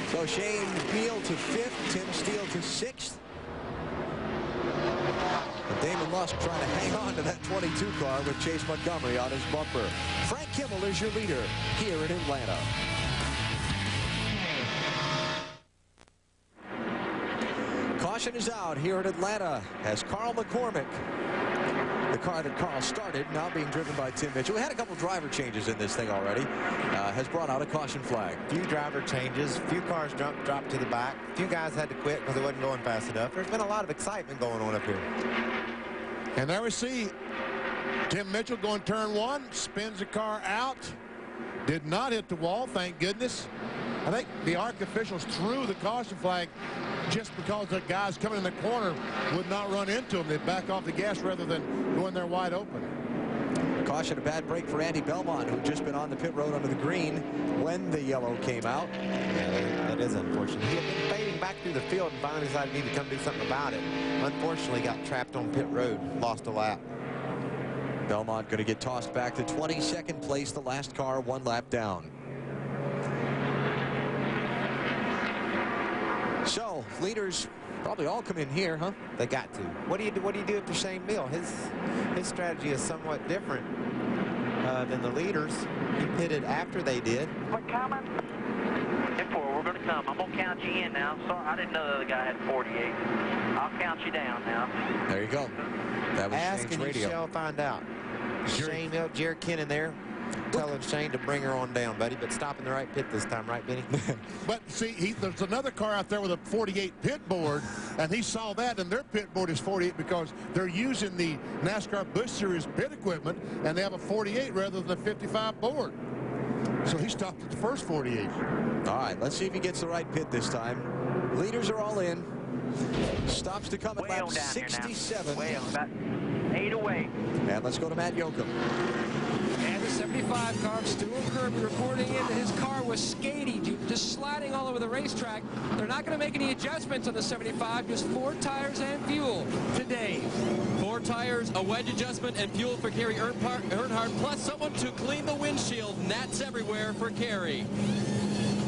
So Shane Meal to 5th, Tim Steele to 6th. And Damon Lusk trying to hang on to that 22 car with Chase Montgomery on his bumper. Frank Kimmel is your leader here in Atlanta. Caution is out here in Atlanta as Carl McCormick, the car that Carl started, now being driven by Tim Mitchell. We had a couple driver changes in this thing already. Has brought out a caution flag. Few driver changes, few cars dropped to the back. Few guys had to quit because they wasn't going fast enough. There's been a lot of excitement going on up here. And there we see Tim Mitchell going turn 1, spins the car out. Did not hit the wall, thank goodness. I think the ARC officials threw the caution flag just because the guys coming in the corner would not run into them. They'd back off the gas rather than going there wide open. Caution, a bad break for Andy Belmont, who'd just been on the pit road under the green when the yellow came out. Yeah, that is unfortunate. He had been fading back through the field and finally decided he needed to come do something about it. Unfortunately, got trapped on pit road, lost a lap. Belmont going to get tossed back to 22nd place, the last car 1 lap down. So, leaders probably all come in here, huh? They got to. What do you do after Shane Meal? His strategy is somewhat different than the leaders. He pitted after they did. We're coming. 10-4, we're going to come. I'm going to count you in now. Sorry, I didn't know the other guy had 48. I'll count you down now. There you go. That was Ask Shane's and radio. you shall find out. Shane Meal, Jared Kennan there. Telling Shane to bring her on down, buddy, but stop in the right pit this time, right, Benny? But see, there's another car out there with a 48 pit board, and he saw that, and their pit board is 48 because they're using the NASCAR Busch Series pit equipment, and they have a 48 rather than a 55 board. So he stopped at the first 48. All right, let's see if he gets the right pit this time. Leaders are all in. Stops to come at lap 67. Way on, about 8 away. And let's go to Matt Yoakum. And the 75 car, Stuart Kirby reporting in that his car was skating, just sliding all over the racetrack. They're not going to make any adjustments on the 75, just 4 tires and fuel today. 4 tires, a wedge adjustment, and fuel for Kerry Earnhardt, plus someone to clean the windshield. Gnats everywhere for Kerry.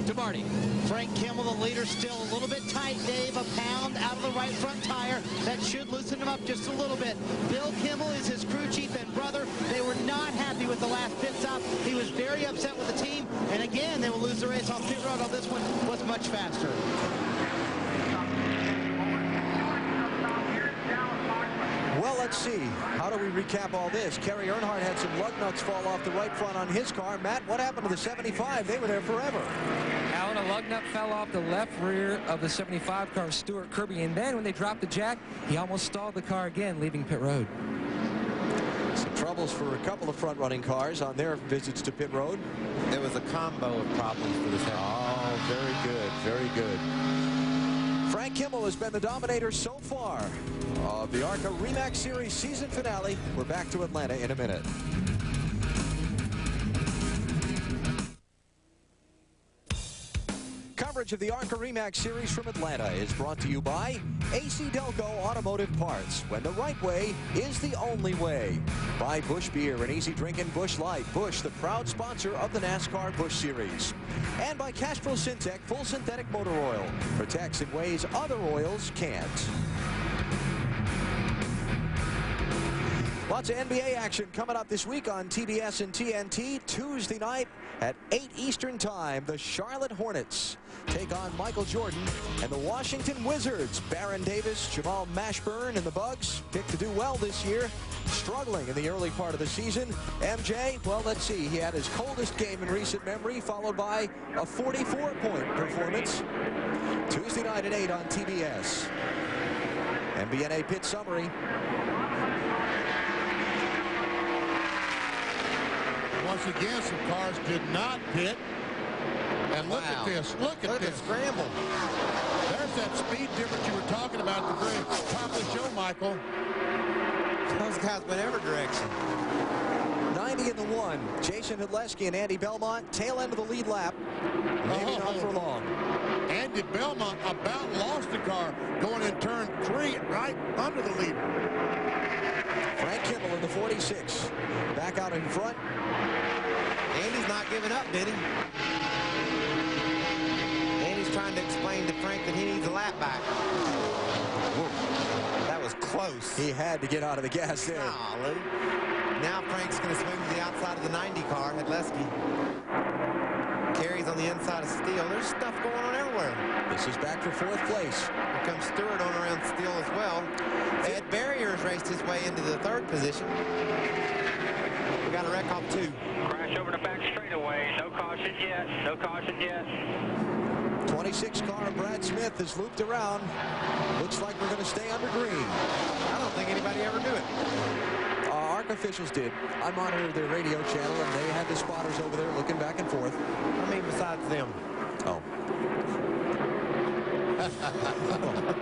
To Marty. Frank Kimmel, the leader, still a little bit tight, Dave. A pound out of the right front tire. That should loosen him up just a little bit. Bill Kimmel is his crew chief and brother. They were not happy with the last pit stop. He was very upset with the team. And again, they will lose the race on pit road. On this one was much faster. Well, let's see. How do we recap all this? Kerry Earnhardt had some lug nuts fall off the right front on his car. Matt, what happened to the 75? They were there forever. Alan, a lug nut fell off the left rear of the 75 car, Stuart Kirby, and then when they dropped the jack, he almost stalled the car again, leaving pit road. Some troubles for a couple of front-running cars on their visits to pit road. There was a combo of problems for the 75. Oh, very good, very good. Frank Kimmel has been the dominator so far of the ARCA REMAX Series season finale. We're back to Atlanta in a minute. Coverage of the ARCA REMAX Series from Atlanta is brought to you by AC Delco Automotive Parts, when the right way is the only way. By Busch Beer and easy drinking Busch Light. Busch, the proud sponsor of the NASCAR Busch Series. And by Castrol Syntec Full Synthetic Motor Oil. Protects in ways other oils can't. Lots of NBA action coming up this week on TBS and TNT. Tuesday night at 8 Eastern Time, the Charlotte Hornets take on Michael Jordan and the Washington Wizards. Baron Davis, Jamal Mashburn, and the Bucks picked to do well this year, struggling in the early part of the season. MJ, well, let's see. He had his coldest game in recent memory, followed by a 44-point performance. Tuesday night at 8 on TBS. MBNA pit summary. Once again, some cars did not pit. And look at this. Look at this. Scramble. There's that speed difference you were talking about at the very top of the show, Michael. Those guys went every direction. 90 in the 1. Jason Hudleski and Andy Belmont, tail end of the lead lap. Maybe not for long. Andy Belmont about lost the car going in turn 3 right under the leader. Frank Kimmel in the 46. Back out in front. Andy's not giving up, did he? Andy's trying to explain to Frank that he needs a lap back. Whoa. That was close. He had to get out of the gas there. Golly. Now Frank's going to swing to the outside of the 90 car, Hudleski. Kerry's on the inside of Steele. There's stuff going on everywhere. This is back for 4th place. Here comes Stewart on around Steele as well. Ed Barrier has raced his way into the 3rd position. We got a wreck off 2. Crash over the back straightaway. No caution yet. No caution yet. 26 car Brad Smith is looped around. Looks like we're going to stay under green. I don't think anybody ever knew it. ARC officials did. I monitored their radio channel, and they had the spotters over there looking back and forth. I mean, besides them. Oh.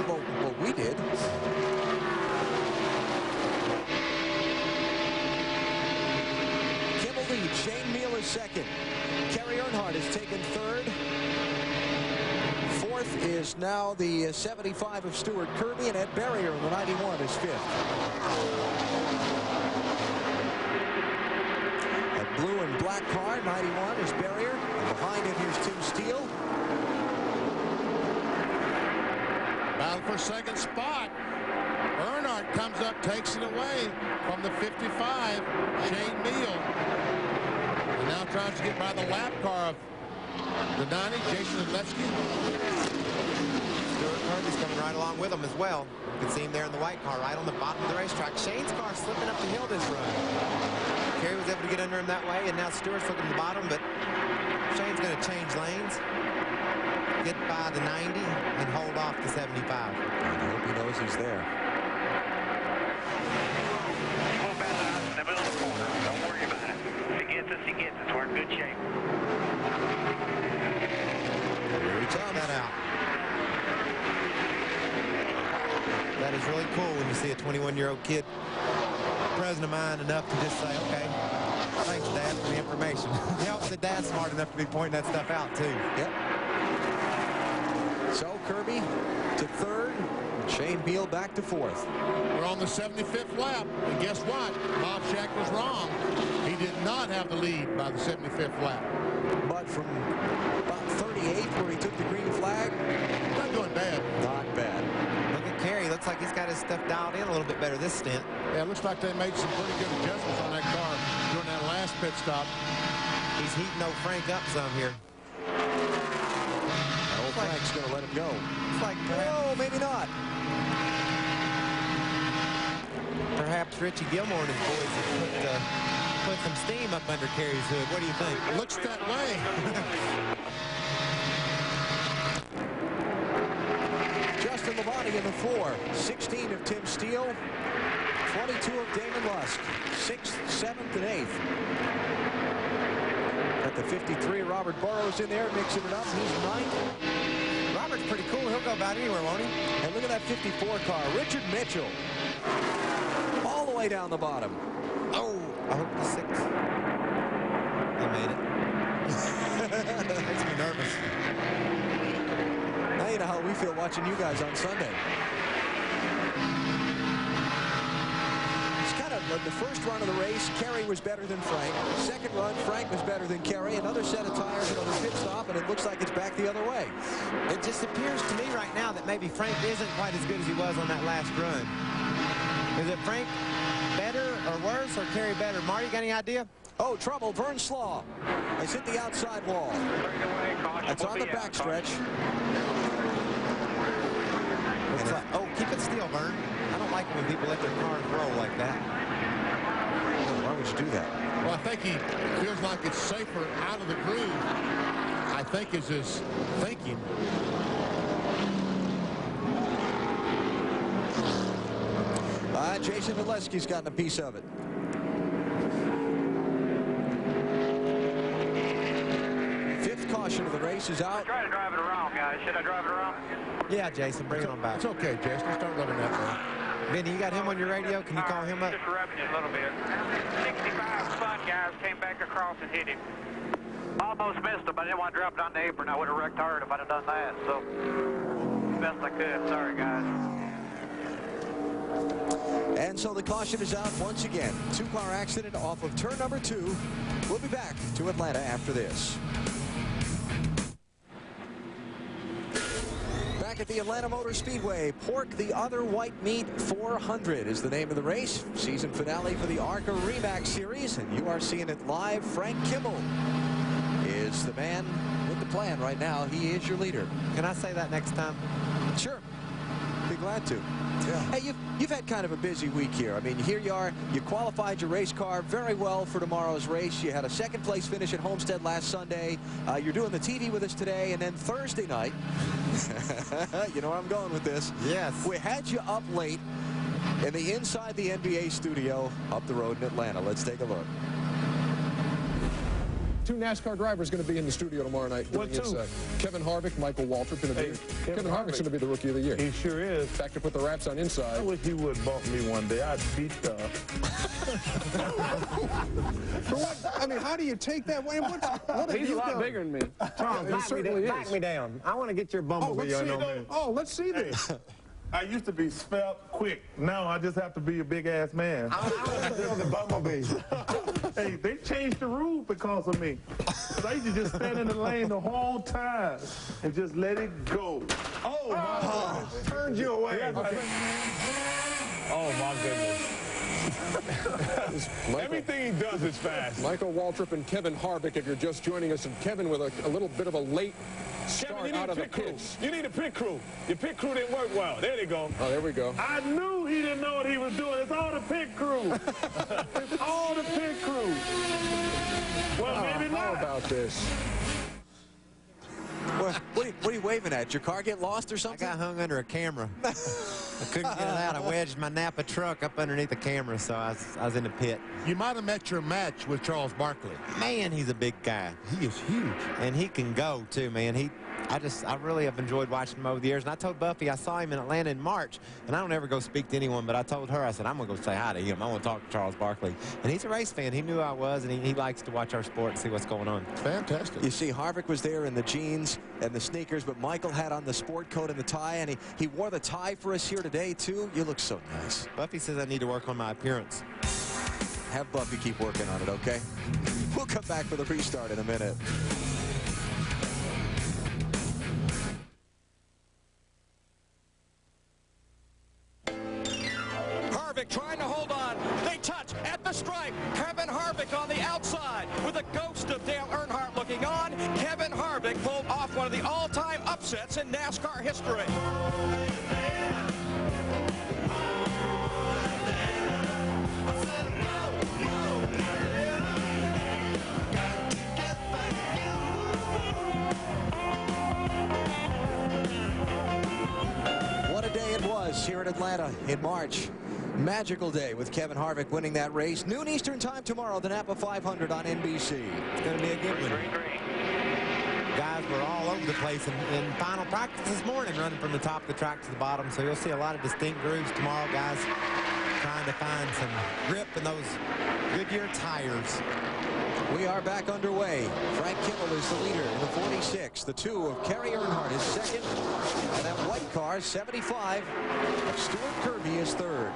well, we did. Kimmel leads. Shane Meal is 2nd. Kerry Earnhardt is taken 3rd. 4th is now the 75 of Stuart Kirby, and Ed Barrier in the 91 is 5th. That blue and black car, 91, is Barrier. And behind him, here's Tim Steele. Battle for 2nd spot. Earnhardt comes up, takes it away from the 55, Shane Meal. And now tries to get by the lap car of the 90, Jason Hudleski. Stuart Kirby's coming right along with him as well. You can see him there in the white car right on the bottom of the racetrack. Shane's car slipping up the hill this run. Kerry was able to get under him that way, and now Stewart's looking at the bottom, but Shane's going to change lanes, get by the 90, and hold off the 75. I hope he knows he's there. In the middle of the corner. Don't worry about it. If he gets us, he gets us. We're in good shape. Here he comes. That out. That is really cool when you see a 21-year-old kid, present of mind enough to just say, okay, thanks, Dad, for the information. It helps that Dad's smart enough to be pointing that stuff out, too. Yep. So Kirby to third, Shane Beal back to fourth. We're on the 75th lap, and guess what? Bob Shack was wrong. He did not have the lead by the 75th lap. But from about 38th, where he took the green flag, not doing bad. Not bad. Look at Kerry. Looks like he's got his stuff dialed in a little bit better this stint. Yeah, it looks like they made some pretty good adjustments on that car during that last pit stop. He's heating old Frank up some here. Old Frank's going to let him go. It's like, no, maybe not. Perhaps Richie Gilmore and his boys have put some steam up under Kerry's hood. What do you think? It looks that way. Justin Labonte in the 4. 16 of Tim Steele. 22 of Damon Lusk. 6th, 7th, and 8th. At the 53, Robert Burrows in there, mixing it up. He's 9th. Robert's pretty cool. He'll go about anywhere, won't he? And look at that 54 car. Richard Mitchell. All the way down the bottom. Oh, I hope the 6th. He made it. Makes me nervous. Now you know how we feel watching you guys on Sunday. It's kind of like the first run of the race, Kerry was better than Frank. Second run, Frank was better than Kerry. Another set of tires, another pit stop, and it looks like it's back the other way. It just appears to me right now that maybe Frank isn't quite as good as he was on that last run. Is it Frank better or worse, or Kerry better? Marty, you got any idea? Oh, trouble. Vern Slaw has hit the outside wall. It's on the backstretch. Looks like, oh, keep it still, Vern. I don't like when people let their cars roll like that. Why would you do that? Well, I think he feels like it's safer out of the groove. I think is his thinking. Jason Valesky's gotten a piece of it. Fifth caution of the race is out. Try to drive it around, guys. Should I drive it around? Yeah, Jason, bring it on back. It's okay, Jason. Start running that way. Benny, you got him on your radio? Can you call him up? Just revving it a little bit. 65 Sun guys came back across and hit him. Almost missed him. I didn't want to drop it on the apron. I would have wrecked hard if I'd have done that. So, best I could. Sorry, guys. And so the caution is out once again. Two-car accident off of turn number 2. We'll be back to Atlanta after this. Back at the Atlanta Motor Speedway, Pork the Other White Meat 400 is the name of the race. Season finale for the ARCA REMAX Series, and you are seeing it live. Frank Kimmel is the man with the plan right now. He is your leader. Can I say that next time? Sure. Be glad to. Yeah. Hey, you've had kind of a busy week here. I mean, here you are. You qualified your race car very well for tomorrow's race. You had a second-place finish at Homestead last Sunday. You're doing the TV with us today, and then Thursday night, you know where I'm going with this. Yes. We had you up late in the Inside the NBA studio up the road in Atlanta. Let's take a look. 2 NASCAR drivers going to be in the studio tomorrow night. What two? Kevin Harvick, Michael Waltrip going to be. Kevin Harvick's going to be the Rookie of the Year. He sure is. Back to put the wraps on Inside. I wish he would bump me one day. I'd beat the... For what? I mean, how do you take that? What have He's you a lot done? bigger than me. Tom, he certainly is. Back me down. I want to get your bumblebee on me. Oh, let's see this. I used to be svelte, quick. Now I just have to be a big-ass man. I want to build the bumblebee. Hey, they changed the rule because of me. I used to just stand in the lane the whole time and just let it go. Oh, my goodness. Turned you away. Yeah, Oh, my goodness. Everything he does is fast. Michael Waltrip and Kevin Harvick, if you're just joining us, and Kevin with a little bit of a late start Kevin, out of the pit crew. pits. You need a pit crew. Your pit crew didn't work well. There they go. Oh, there we go. I knew he didn't know what he was doing. It's all the pit crew. It's all the pit crew. Well, maybe How not. about this? What are you waving at? Your car get lost or something? I got hung under a camera. I couldn't get it out. I wedged my Napa truck up underneath the camera, so I was in the pit. You might have met your match with Charles Barkley. Man, he's a big guy. He is huge. And he can go, too, man. I really have enjoyed watching him over the years. And I told Buffy I saw him in Atlanta in March, and I don't ever go speak to anyone, but I told her, I said, I'm going to go say hi to him. I want to talk to Charles Barkley. And he's a race fan. He knew I was, and he likes to watch our sport and see what's going on. Fantastic. You see, Harvick was there in the jeans and the sneakers, but Michael had on the sport coat and the tie, and he wore the tie for us here today, too. You look so nice. Buffy says I need to work on my appearance. Have Buffy keep working on it, okay? We'll come back for the restart in a minute. Harvick trying to hold on. They touch at the stripe. Kevin Harvick on the outside with a ghost of Dale Earnhardt looking on. Kevin Harvick pulled off one of the all-time upsets in NASCAR history. What a day it was here in Atlanta in March. Magical day with Kevin Harvick winning that race. Noon Eastern time tomorrow, the Napa 500 on NBC. It's going to be a good one. Guys were all over the place in final practice this morning, running from the top of the track to the bottom. So you'll see a lot of distinct grooves tomorrow, guys, trying to find some grip in those Goodyear tires. We are back underway. Frank Kimmel is the leader in the 46. The 2 of Kerry Earnhardt is second. And that white car, 75, of Stuart Kirby is third.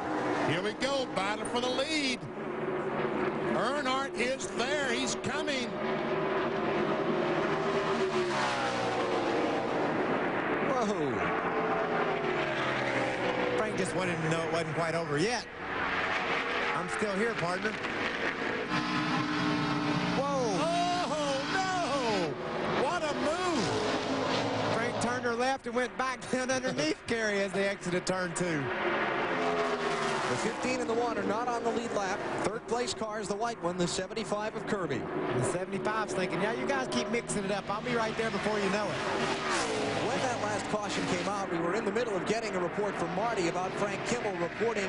Here we go. Battle for the lead. Earnhardt is there. He's coming. Whoa. Frank just wanted to know it wasn't quite over yet. I'm still here, partner. Turned her left and went back down underneath Kerry as they exited turn 2. The 15 in the water, not on the lead lap. Third place car is the white one, the 75 of Kirby. The 75's thinking, yeah, you guys keep mixing it up. I'll be right there before you know it. When that last caution came out, we were in the middle of getting a report from Marty about Frank Kimmel reporting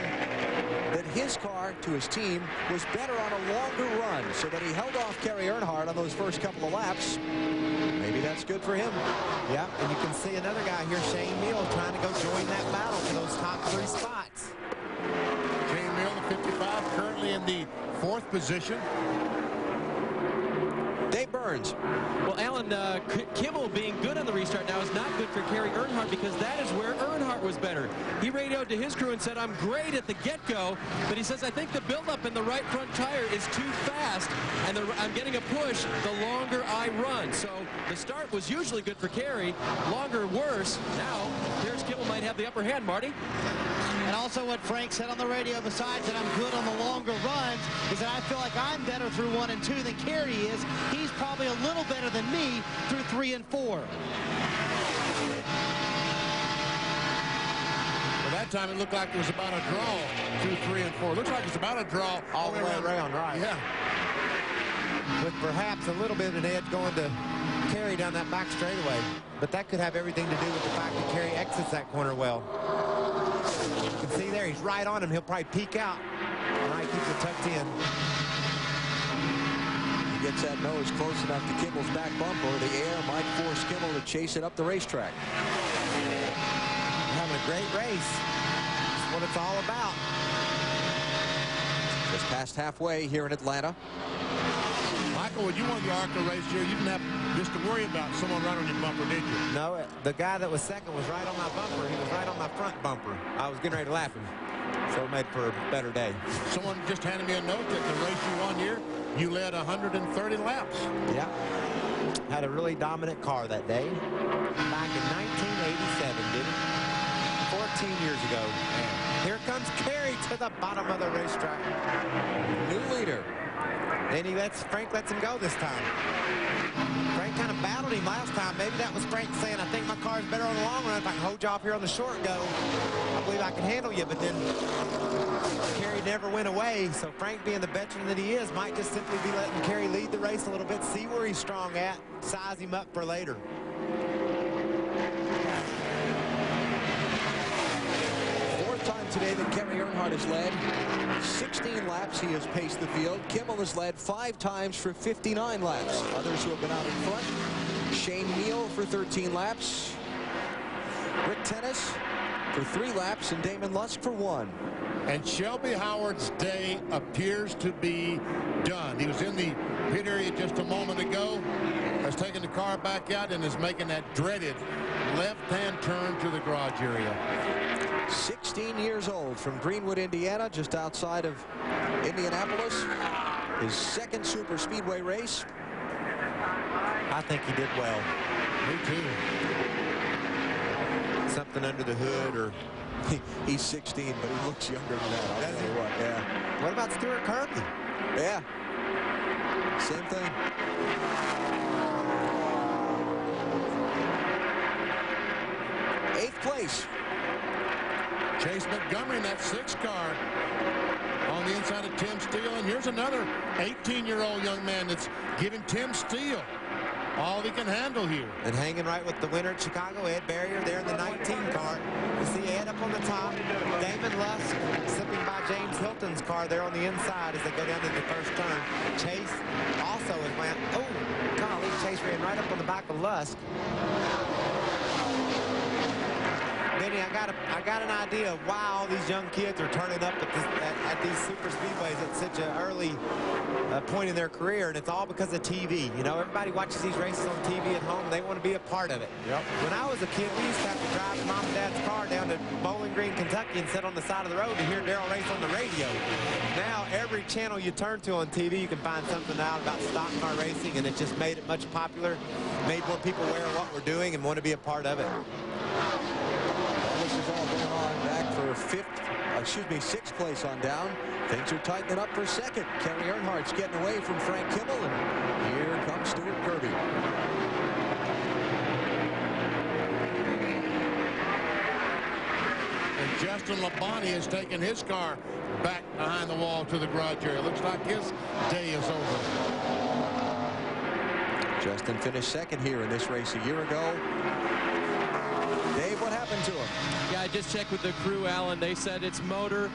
that his car to his team was better on a longer run, so that he held off Kerry Earnhardt on those first couple of laps. Maybe that's good for him. Yeah, and you can see another guy here, Shane Neal, trying to go join that battle for those top 3 spots. Shane Neal, the 55, currently in the 4th position. Dave Burns. Well, Alan, Kimmel being good on the restart now is not good for Kerry Earnhardt, because that is where Earnhardt was better. He radioed to his crew and said, I'm great at the get-go, but he says, I think the buildup in the right front tire is too fast, and I'm getting a push the longer I run. So the start was usually good for Kerry, longer worse. Now, here's Kimmel might have the upper hand, Marty. And also what Frank said on the radio, besides that I'm good on the longer runs, is that I feel like I'm better through 1 and 2 than Kerry is. He's probably a little better than me through 3 and 4. Well, that time it looked like it was about a draw through 3 and 4. Looks like it's about a draw all the way around, right? Yeah. With perhaps a little bit of an edge going to Kerry down that back straightaway. But that could have everything to do with the fact that Kerry exits that corner well. You can see there, he's right on him. He'll probably peek out. All right, keeps it tucked in. He gets that nose close enough to Kimmel's back bumper. The air might force Kimmel to chase it up the racetrack. We're having a great race. That's what it's all about. Just past halfway here in Atlanta. Michael, when you won the ARCA race here, you didn't have just to worry about someone running on your bumper, did you? No, the guy that was second was right on my bumper. He was right on my front bumper. I was getting ready to lap him. So it made for a better day. Someone just handed me a note that the race you won here, you led 130 laps. Yeah. Had a really dominant car that day. Back in 1987, did it? 14 years ago. Man. Here comes Kerry to the bottom of the racetrack. New leader. And Frank lets him go this time. Frank kind of battled him last time. Maybe that was Frank saying, I think my car's better on the long run. If I can hold you off here on the short go, I believe I can handle you. But then Kerry never went away. So Frank, being the veteran that he is, might just simply be letting Kerry lead the race a little bit, see where he's strong at, size him up for later. Time today that Kerry Earnhardt has led. 16 laps he has paced the field. Kimmel has led 5 times for 59 laps. Others who have been out in front: Shane Neal for 13 laps, Rick Tennis for 3 laps, and Damon Lusk for 1. And Shelby Howard's day appears to be done. He was in the pit area just a moment ago, has taken the car back out and is making that dreaded left-hand turn to the garage area. 16 years old, from Greenwood, Indiana, just outside of Indianapolis. His second super speedway race. I think he did well. Me too. Something under the hood, or he's 16, but he looks younger than that. I'll tell you what. Yeah. What about Stuart Kirby? Yeah. Same thing. Eighth place. Chase Montgomery in that 6 car on the inside of Tim Steele. And here's another 18-year-old young man that's giving Tim Steele all he can handle here. And hanging right with the winner at Chicago, Ed Barrier, there in the 19 car. You see Ed up on the top. Damon Lusk slipping by James Hilton's car there on the inside as they go down into the first turn. Chase also has went, oh, golly, Chase ran right up on the back of Lusk. Benny, I got an idea of why all these young kids are turning up at these super speedways at such an early point in their career, and it's all because of TV. You know, everybody watches these races on TV at home. They want to be a part of it. Yep. When I was a kid, we used to have to drive Mom and Dad's car down to Bowling Green, Kentucky, and sit on the side of the road to hear Darrell race on the radio. Now, every channel you turn to on TV, you can find something out about stock car racing, and it just made it much popular, made more people aware of what we're doing and want to be a part of it. This is all going on back for sixth place on down. Things are tightening up for second. Kerry Earnhardt's getting away from Frank Kimmel, and here comes Stuart Kirby. And Justin Labonte has taken his car back behind the wall to the garage area. Looks like his day is over. Justin finished second here in this race a year ago. Dave, what happened to him? Yeah, I just checked with the crew, Alan. They said it's motor,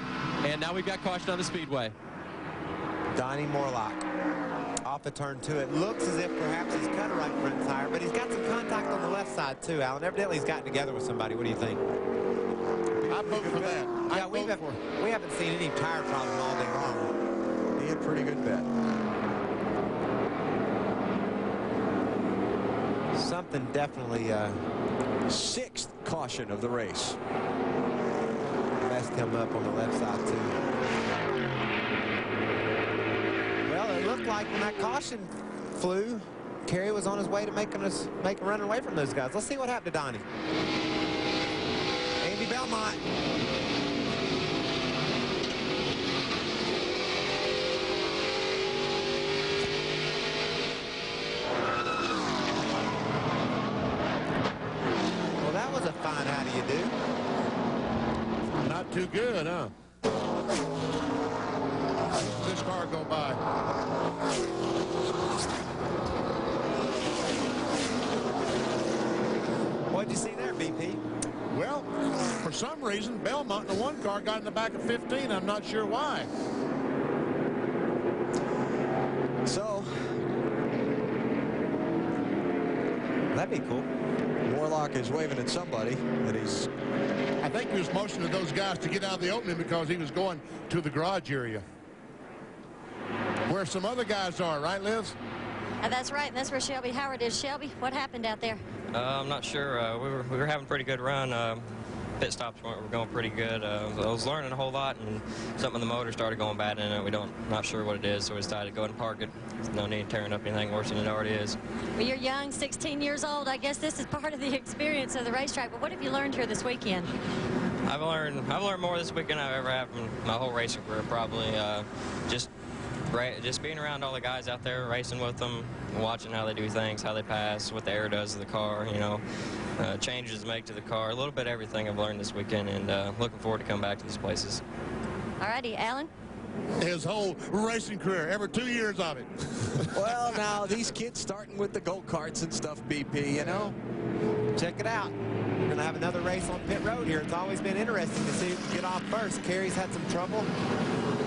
and now we've got caution on the speedway. Donnie Morlock off the turn 2. It looks as if perhaps he's cut a right front tire, but he's got some contact on the left side too, Alan. Evidently he's gotten together with somebody. What do you think? I vote for that. Yeah, we haven't seen any tire problem all day long. Be a pretty good bet. Something definitely sixth caution of the race. Messed him up on the left side too. Well, it looked like when that caution flew, Kerry was on his way to make a run away from those guys. Let's see what happened to Donnie. Andy Belmont. Well, that was a fine how do you do. Not too good, huh? This car go by. What'd you see there, BP? Well, for some reason, Belmont in the one car got in the back of 15. I'm not sure why. So, that'd be cool. Morlock is waving at somebody that he's... I think he was motioning to those guys to get out of the opening because he was going to the garage area, where some other guys are, right, Liz? That's right, and that's where Shelby Howard is. Shelby, what happened out there? I'm not sure. We were having a pretty good run. Pit stops were going pretty good. I was learning a whole lot, and something in the motor started going bad in it. Not sure what it is, so we decided to go ahead and park it. There's no need tearing up anything worse than it already is. Well, you're young, 16 years old. I guess this is part of the experience of the racetrack, but what have you learned here this weekend? I've learned more this weekend than I've ever have in my whole racing career, probably. Just being around all the guys out there, racing with them, watching how they do things, how they pass, what the air does to the car, you know, changes make to the car, a little bit of everything I've learned this weekend, and looking forward to come back to these places. All righty, Alan. His whole racing career, every 2 years of it. Well, now, these kids starting with the go-karts and stuff, BP, you know. Check it out. We're going to have another race on pit road here. It's always been interesting to see who can get off first. Kerry's had some trouble.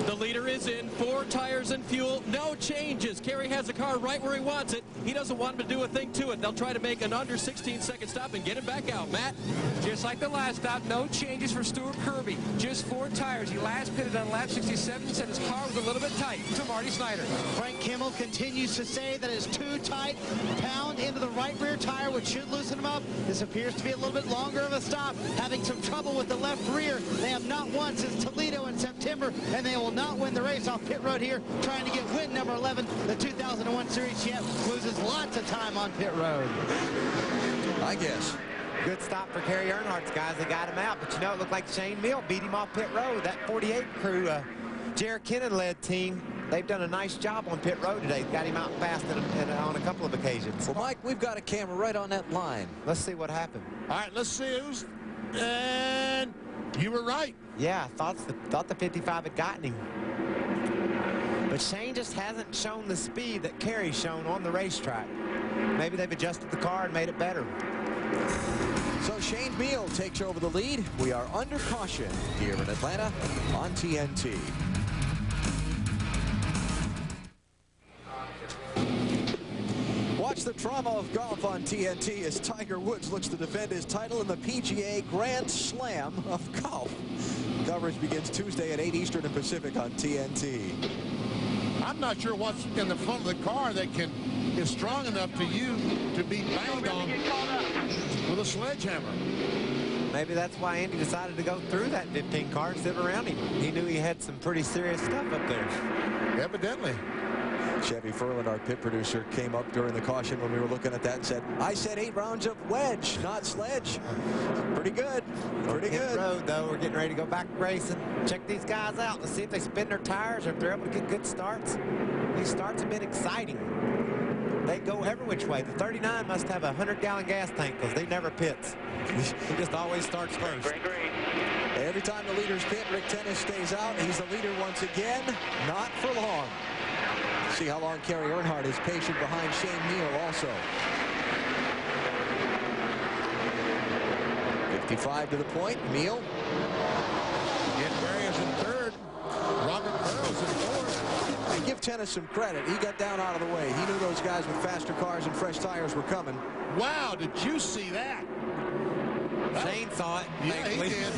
The leader is in, 4 tires and fuel, no changes. Kerry has the car right where he wants it. He doesn't want him to do a thing to it. They'll try to make an under 16-second stop and get him back out. Matt? Just like the last stop, no changes for Stuart Kirby. Just 4 tires. He last pitted on lap 67, said his car was a little bit tight. To Marty Snyder. Frank Kimmel continues to say that it's too tight. Pound into the right rear tire, which should loosen him up. This appears to be a little bit longer of a stop. Having some trouble with the left rear. They have not won since Toledo in September, and they will not win the race off pit road here, trying to get win number 11. The 2001 Series champ loses lots of time on pit road. I guess. Good stop for Kerry Earnhardt's guys. They got him out, but you know, it looked like Shane Mill beat him off pit road. That 48 crew, Jared Kennan-led team, they've done a nice job on pit road today. Got him out fast on a couple of occasions. Well, Mike, we've got a camera right on that line. Let's see what happened. All right, let's see who's... And you were right. Yeah, thought the 55 had gotten him. But Shane just hasn't shown the speed that Kerry's shown on the racetrack. Maybe they've adjusted the car and made it better. So Shane Mill takes over the lead. We are under caution here in Atlanta on TNT. Watch the drama of golf on TNT as Tiger Woods looks to defend his title in the PGA Grand Slam of golf. Coverage begins Tuesday at 8 Eastern and Pacific on TNT. I'm not sure what's in the front of the car that is strong enough to be banged on with a sledgehammer. Maybe that's why Andy decided to go through that 15 car instead of around him. He knew he had some pretty serious stuff up there. Evidently. Chevy Ferland, our pit producer, came up during the caution when we were looking at that and said, I said 8 rounds of wedge, not sledge. Pretty good. Pretty good. Road, though, we're getting ready to go back racing. Check these guys out. Let's see if they spin their tires or if they're able to get good starts. These starts have been exciting. They go every which way. The 39 must have a 100-gallon gas tank because they never pits. He just always starts first. Green. Every time the leaders pit, Rick Tennis stays out. He's the leader once again. Not for long. See how long Kerry Earnhardt is patient behind Shane Mill also. 55 to the point. Mill. Barrios in third. Robert Burrows in fourth. And give Tennis some credit. He got down out of the way. He knew those guys with faster cars and fresh tires were coming. Wow, did you see that? Shane saw it. Yeah, he did.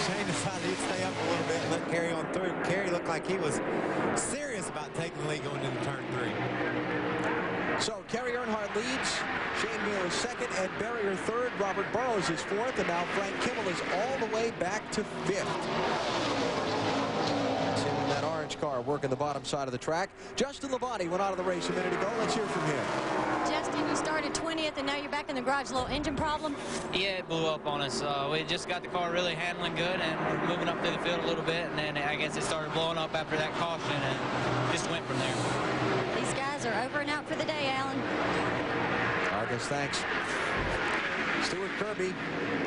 Shane decided he'd stay up a little bit and let Kerry on through. Kerry looked like he was serious about taking the lead going into turn 3. So Kerry Earnhardt leads. Shane Mill is second. Ed Berrier third. Robert Burrows is fourth. And now Frank Kimmel is all the way back to fifth. In that orange car working the bottom side of the track. Justin Labonte went out of the race a minute ago. Let's hear from him. Justin, you started 20th and now you're back in the garage. A little engine problem? Yeah, it blew up on us. We just got the car really handling good and we're moving up through the field a little bit, and then I guess it started blowing up after that caution and just went from there. These guys are over and out for the day, Alan. Argus, thanks. Stuart Kirby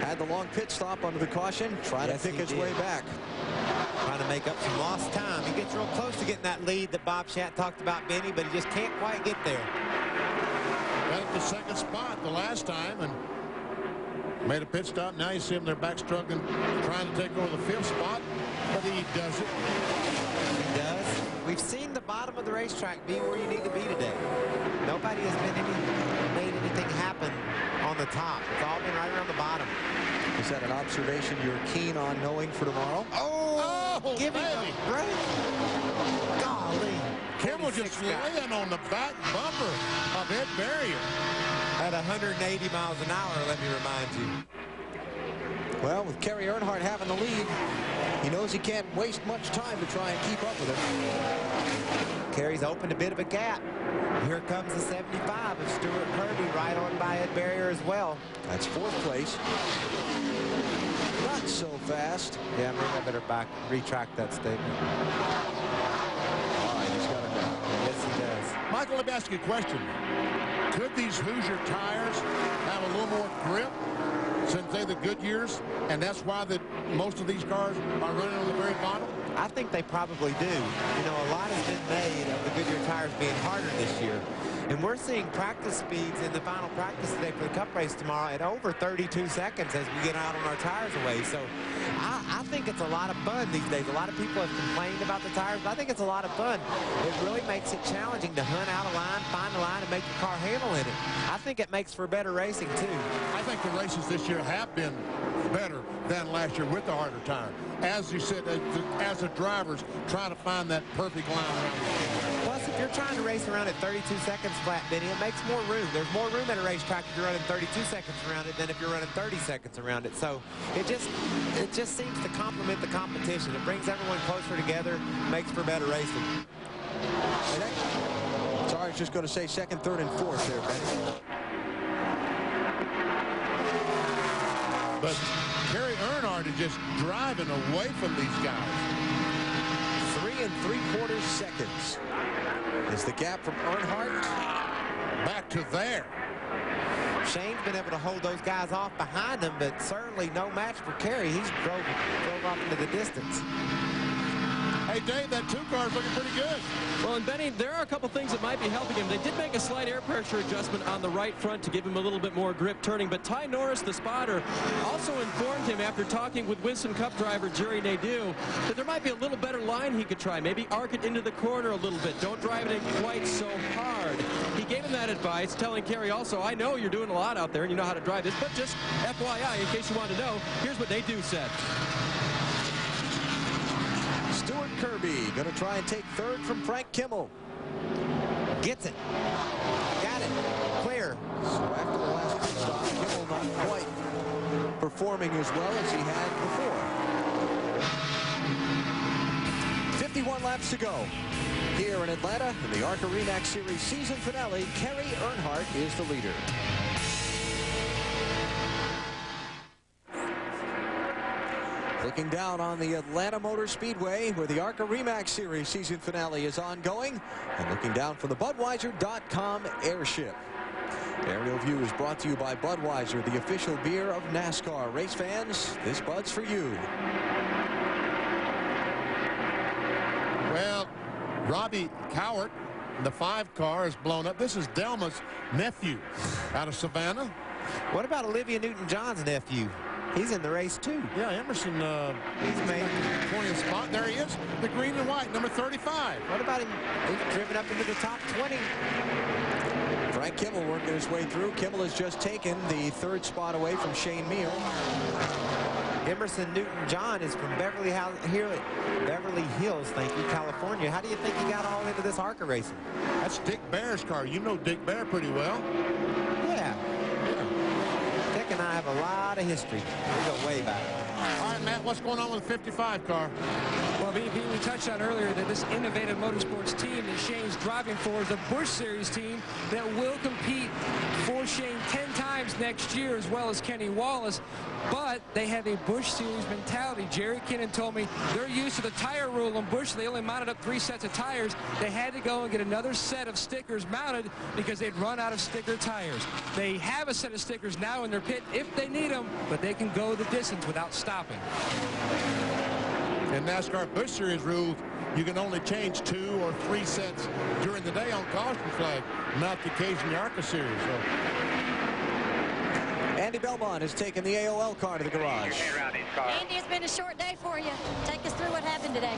had the long pit stop under the caution, trying to pick his way back. Trying to make up some lost time. He gets real close to getting that lead that Bob Schatt talked about, Benny, but he just can't quite get there. Got at the second spot the last time and made a pit stop. Now you see him, they're back struggling, trying to take over the 5th spot, but he does it. He does. We've seen the bottom of the racetrack be where you need to be today. Nobody has made anything happen on the top. It's all been right around the bottom. Is that an observation you're keen on knowing for tomorrow? Oh, give him a break. Golly. Kimmel just laying on the back bumper of Ed Berrier. At 180 miles an hour, let me remind you. Well, with Kerry Earnhardt having the lead, he knows he can't waste much time to try and keep up with him. Kerry's opened a bit of a gap. Here comes the 75 of Stuart Kirby, right on by Ed Berrier as well. That's 4th place. Not so fast. Yeah, maybe I better retract that statement. All right, he's got it now. Yes, he does. Michael, let me ask you a question. Could these Hoosier tires have a little more grip since they're the Goodyears, and that's why most of these cars are running on the very bottom? I think they probably do. You know, a lot has been made of the Goodyear tires being harder this year. And we're seeing practice speeds in the final practice today for the Cup race tomorrow at over 32 seconds as we get out on our tires away. So I think it's a lot of fun these days. A lot of people have complained about the tires, but I think it's a lot of fun. It really makes it challenging to hunt out a line, find a line, and make your car handle in it. I think it makes for better racing, too. I think the races this year have been better than last year with the harder tire. As you said, as the drivers try to find that perfect line around the car. Plus, if you're trying to race around at 32 seconds flat, Benny, it makes more room. There's more room at a racetrack if you're running 32 seconds around it than if you're running 30 seconds around it. So it just seems to complement the competition. It brings everyone closer together, makes for better racing. Sorry, I was just going to say second, third, and fourth there, Benny. But Kerry Earnhardt is just driving away from these guys. 3 3/4 seconds is the gap from Earnhardt back to there. Shane's been able to hold those guys off behind him, but certainly no match for Kerry. He's drove off into the distance. Hey, Dave, that 2 car is looking pretty good. Well, and Benny, there are a couple things that might be helping him. They did make a slight air pressure adjustment on the right front to give him a little bit more grip turning, but Ty Norris, the spotter, also informed him after talking with Winston Cup driver Jerry Nadeau that there might be a little better line he could try. Maybe arc it into the corner a little bit. Don't drive it in quite so hard. He gave him that advice, telling Kerry also, I know you're doing a lot out there and you know how to drive this, but just FYI, in case you want to know, here's what Nadeau said. Stuart Kirby going to try and take third from Frank Kimmel. Gets it. Got it. Clear. So after the last pit stop, Kimmel not quite performing as well as he had before. 51 laps to go here in Atlanta in the ARCA REMAX Series season finale. Kerry Earnhardt is the leader. Looking down on the Atlanta Motor Speedway where the ARCA REMAX Series season finale is ongoing, and looking down from the Budweiser.com airship. Aerial view is brought to you by Budweiser, the official beer of NASCAR. Race fans, this Bud's for you. Well, Robbie Cowart, the 5 car, is blown up. This is Delma's nephew out of Savannah. What about Olivia Newton-John's nephew? He's in the race, too. Yeah, Emerson, he's made 20th spot. There he is, the green and white, number 35. What about him? He's driven up into the top 20. Frank Kimmel working his way through. Kimmel has just taken the 3rd spot away from Shane Meal. Emerson Newton-John is from Beverly Hills, California. How do you think he got all into this ARCA racing? That's Dick Bear's car. You know Dick Bear pretty well. Yeah. Dick and I have a lot of history. We go way back. All right, Matt, what's going on with the 55 car? Well, we touched on earlier that this innovative motorsports team that Shane's driving for is a Busch Series team that will compete for Shane 10 times next year, as well as Kenny Wallace. But they have a Busch Series mentality. Jerry Kinnan told me they're used to the tire rule on Busch. They only mounted up 3 sets of tires. They had to go and get another set of stickers mounted because they'd run out of sticker tires. They have a set of stickers now in their pit if they need them, but they can go the distance without stopping. In NASCAR Busch Series rules, you can only change 2 or 3 sets during the day on caution flag, not the case in the ARCA Series. So. Andy Belmont has taken the AOL car to the garage. Andy, it's been a short day for you. Take us through what happened today.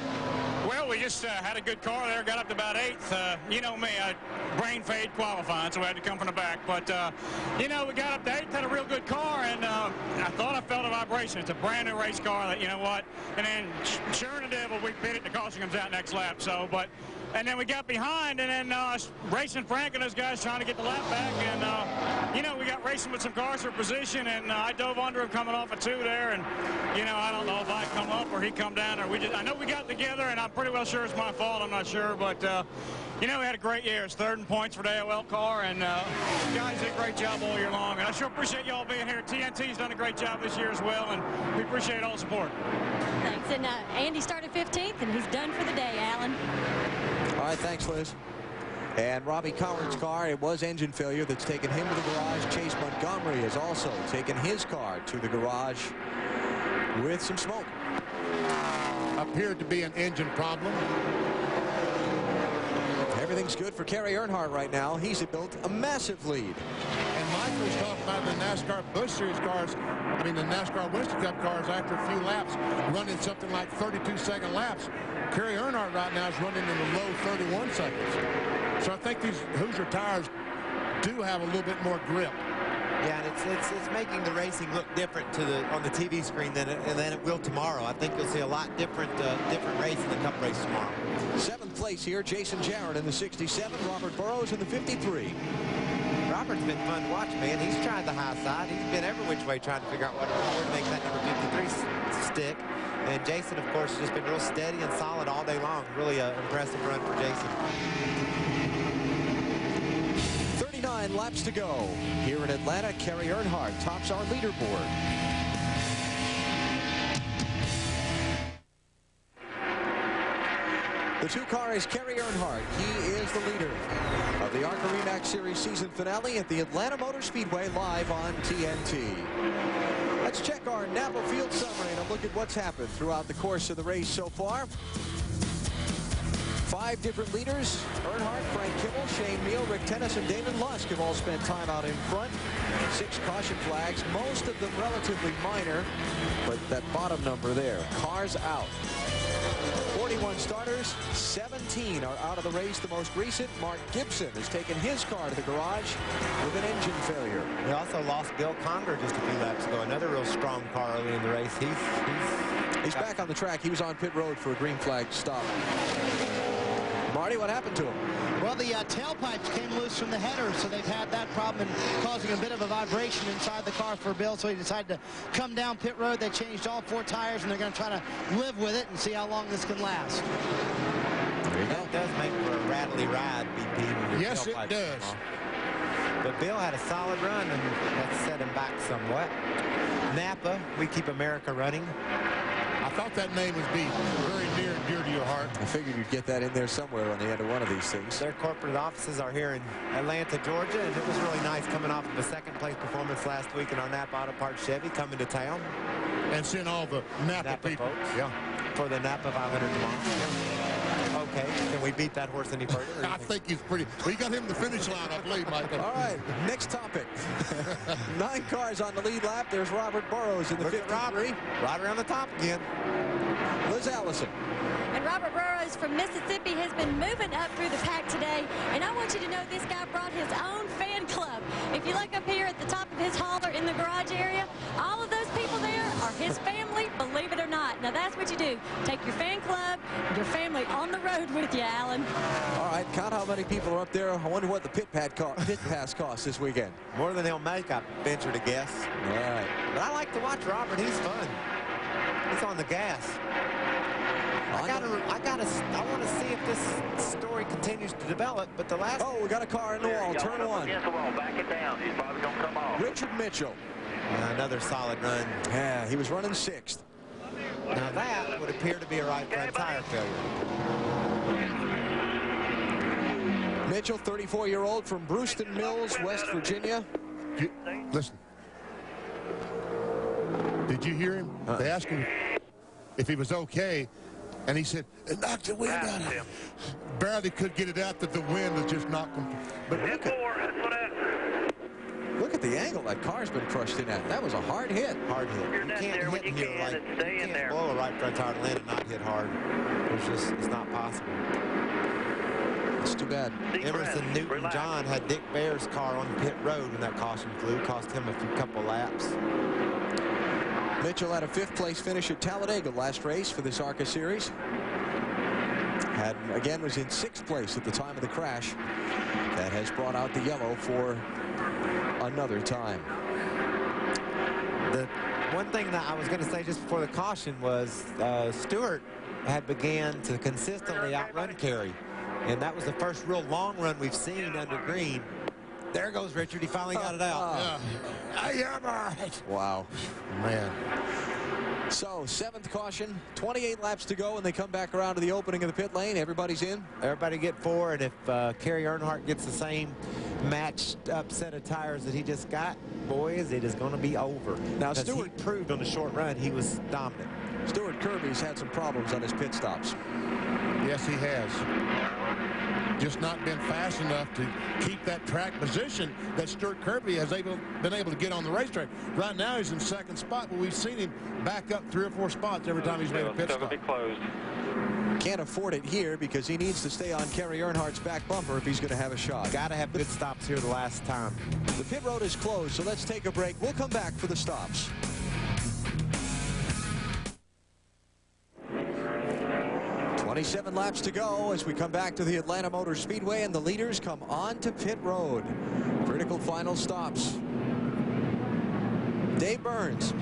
Well, we just had a good car there, got up to about 8th. You know me, I brain fade qualifying, so we had to come from the back. But, you know, we got up to 8th, had a real good car, and I thought I felt a vibration. It's a brand new race car that, you know what, and then sure in the devil, we bit it, the caution comes out next lap. So, but, and then we got behind, and then racing Frank and those guys trying to get the lap back, and, you know, we got racing with some cars for position, and I dove under him coming off a 2 there, and, you know, I don't know if I come up or he come down, or I know we got together, and I'm pretty well sure it's my fault. I'm not sure, but, you know, we had a great year. It's 3rd in points for the AOL car, and, guys did a great job all year long, and I sure appreciate y'all being here. TNT's done a great job this year as well, and we appreciate all the support. Thanks. And Andy started 15th, and he's done for the day, Alan. All right, thanks, Liz. And Robbie Coward's car, it was engine failure that's taken him to the garage. Chase Montgomery has also taken his car to the garage with some smoke. Appeared to be an engine problem. Everything's good for Kerry Earnhardt right now. He's built a massive lead. And Mike was talking about the NASCAR Busch Series cars, I mean the NASCAR Winston Cup cars after a few laps, running something like 32-second laps. Kerry Earnhardt right now is running in the low 31 seconds. So I think these Hoosier tires do have a little bit more grip. Yeah, and it's making the racing look different on the TV screen than it will tomorrow. I think you'll see a lot different race in the Cup race tomorrow. 7th place here, Jason Jarrett in the 67, Robert Burrows in the 53. Robert's been fun to watch, man. He's tried the high side. He's been every which way trying to figure out where to make that number 53 stick. And Jason, of course, has just been real steady and solid all day long. Really an impressive run for Jason. 39 laps to go. Here in Atlanta, Kerry Earnhardt tops our leaderboard. The 2 car is Kerry Earnhardt. He is the leader of the ARCA REMAX Series season finale at the Atlanta Motor Speedway live on TNT. Let's check our Napa Field summary and a look at what's happened throughout the course of the race so far. 5 different leaders: Earnhardt, Frank Kimmel, Shane Neal, Rick Tennis, and Damon Lusk have all spent time out in front. 6 caution flags, most of them relatively minor, but that bottom number there, cars out. 41 starters, 17 are out of the race. The most recent, Mark Gibson, has taken his car to the garage with an engine failure. We also lost Bill Conger just a few laps ago. Another real strong car early in the race. He's back on the track. He was on pit road for a green flag stop. Marty, what happened to him? Well, the tailpipes came loose from the header, so they've had that problem and causing a bit of a vibration inside the car for Bill, so he decided to come down pit road. They changed all 4 tires, and they're going to try to live with it and see how long this can last. There you go. That does make for a rattly ride, BP. Yes, it does. But Bill had a solid run, and that set him back somewhat. Napa, we keep America running. I thought that name would be very near and dear to your heart. I figured you'd get that in there somewhere on the end of one of these things. Their corporate offices are here in Atlanta, Georgia, and it was really nice coming off of a second-place performance last week in our Napa Auto Parts Chevy, coming to town. And seeing all the Napa people. Folks. Yeah. For the Napa 500 tomorrow. Okay, can we beat that horse any further? I think he's pretty. We got him the finish line, I believe, Michael. All right, next topic. 9 cars on the lead lap. There's Robert Burrows in the 53. Right around the top again. Liz Allison. And Robert Burrows from Mississippi has been moving up through the pack today. And I want you to know this guy brought his own fan club. If you look up here at the top of his hauler in the garage area, all of those people there are his family, believe it or not. Now that's what you do. Take your fan club, your family on the road with you, Alan. All right, count how many people are up there. I wonder what the pit pass costs this weekend. More than they'll make, I venture to guess. All right. But I like to watch Robert. He's fun. He's on the gas. I want to see if this story continues to develop, but the last... Oh, we got a car in the wall. Turn 1. Against the wall. Back it down. He's probably going to come off. Richard Mitchell. Another solid run. Yeah, he was running 6th. Now that would appear to be a right front tire failure. Mitchell, 34-year-old from Brewston Mills, West Virginia. Listen. Did you hear him? They asked him if he was okay, and he said, it knocked the wind out of him. Barely could get it out that the wind was just knocked him. But look at the angle that car's been crushed in at. That was a hard hit. Hard hit. You can't hit here like you can't blow a right front tire to land and not hit hard. It's not possible. It's too bad. Emerson Newton-John had Dick Bear's car on pit road when that caution flew. Cost him a couple laps. Mitchell had a 5th place finish at Talladega last race for this ARCA series. Again was in 6th place at the time of the crash. That has brought out the yellow for another time. The one thing that I was going to say just before the caution was Stewart had began to consistently outrun Kerry. And that was the first real long run we've seen under green. There goes Richard. He finally got it out. I am all right. Wow. Man. So, 7th caution, 28 laps to go, and they come back around to the opening of the pit lane. Everybody's in. Everybody get 4, and if Kerry Earnhardt gets the same matched up set of tires that he just got, boys, it is going to be over. Now, Stuart he proved on the short run he was dominant. Stuart Kirby's had some problems on his pit stops. Yes, he has. Just not been fast enough to keep that track position that Stuart Kirby has been able to get on the racetrack. Right now he's in 2nd spot, but we've seen him back up 3 or 4 spots every time he's made a pit stop. Can't afford it here because he needs to stay on Kerry Earnhardt's back bumper if he's going to have a shot. Got to have good stops here the last time. The pit road is closed, so let's take a break. We'll come back for the stops. Seven laps to go as we come back to the Atlanta Motor Speedway, and the leaders come on to pit road. Critical final stops. Dave Burns.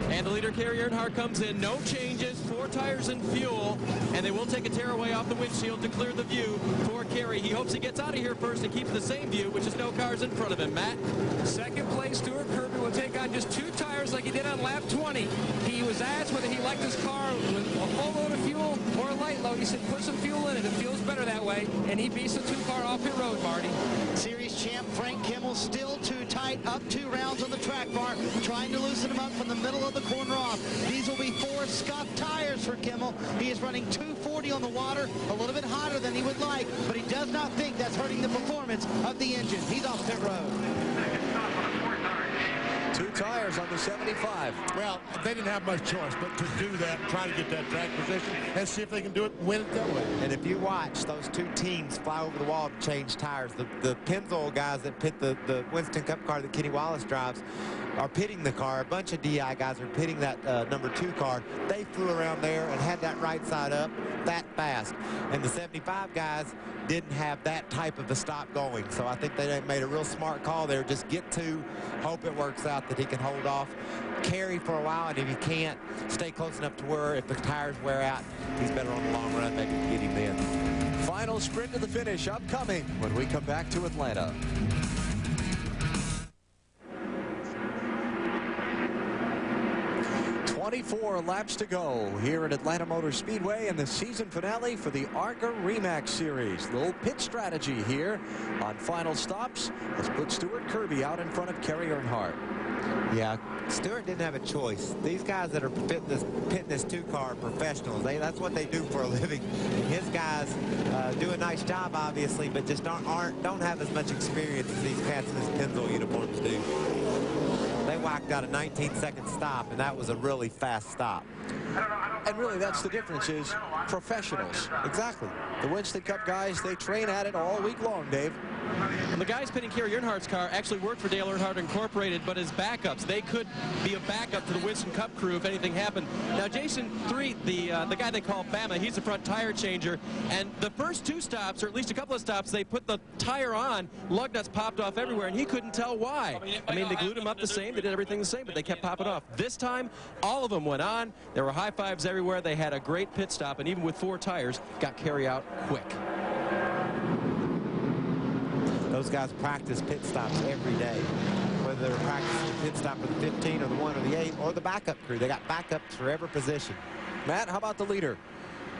And the leader, Kerry Earnhardt, comes in. No changes, 4 tires and fuel, and they will take a tearaway off the windshield to clear the view for Kerry. He hopes he gets out of here first and keeps the same view, which is no cars in front of him. Matt? 2nd place, Stuart Kirby will take on just 2 tires like he did on lap 20. He was asked whether he liked his car with a full load of fuel or a light load. He said, put some fuel in it. It feels better that way. And he beats the 2-car off pit road, Marty. Series champ Frank Kimmel still too tight, up 2 rounds on the track bar, trying to loosen him up from the middle of the corner off. These will be 4 scuffed tires for Kimmel. He is running 240 on the water, a little bit hotter than he would like, but he does not think that's hurting the performance of the engine. He's off pit road. 2 tires on the 75. Well, they didn't have much choice but to do that, try to get that track position, and see if they can do it and win it that way. And if you watch those 2 teams fly over the wall to change tires, the Pennzoil guys that pit the Winston Cup car that Kenny Wallace drives are pitting the car. A bunch of DI guys are pitting that number 2 car. They flew around there and had that right side up that fast. And the 75 guys didn't have that type of a stop going. So I think they made a real smart call there. Just get 2, hope it works out that he can hold off Kerry for a while, and if he can't, stay close enough to where if the tires wear out, he's better on the long run, maybe get him in. Final sprint to the finish upcoming when we come back to Atlanta. Four laps to go here at Atlanta Motor Speedway in the season finale for the ARCA REMAX Series. Little pit strategy here on final stops has put Stuart Kirby out in front of Kerry Earnhardt. Yeah, Stuart didn't have a choice. These guys that are pitting this 2-car are professionals. That's what they do for a living. And his guys do a nice job, obviously, but just don't have as much experience as these cats in this Pennzoil uniforms do. They whacked out a 19-second stop, and that was a really fast stop. And really, that's the difference, is professionals. Exactly. The Winston Cup guys, they train at it all week long, Dave. And the guys pitting Kerry Earnhardt's car actually worked for Dale Earnhardt Incorporated, but as backups. They could be a backup to the Winston Cup crew if anything happened. Now, Jason Three, the guy they call Bama, he's the front tire changer. And the first 2 stops, or at least a couple of stops, they put the tire on. Lug nuts popped off everywhere, and he couldn't tell why. I mean, they glued them up the same. They did everything the same, but they kept popping off. This time, all of them went on. There were high fives everywhere. They had a great pit stop, and even with 4 tires, got Kerry out quick. Those guys practice pit stops every day, whether they're practicing the pit stop for the 15 or the 1 or the 8 or the backup crew. They got backups for every position. Matt, how about the leader?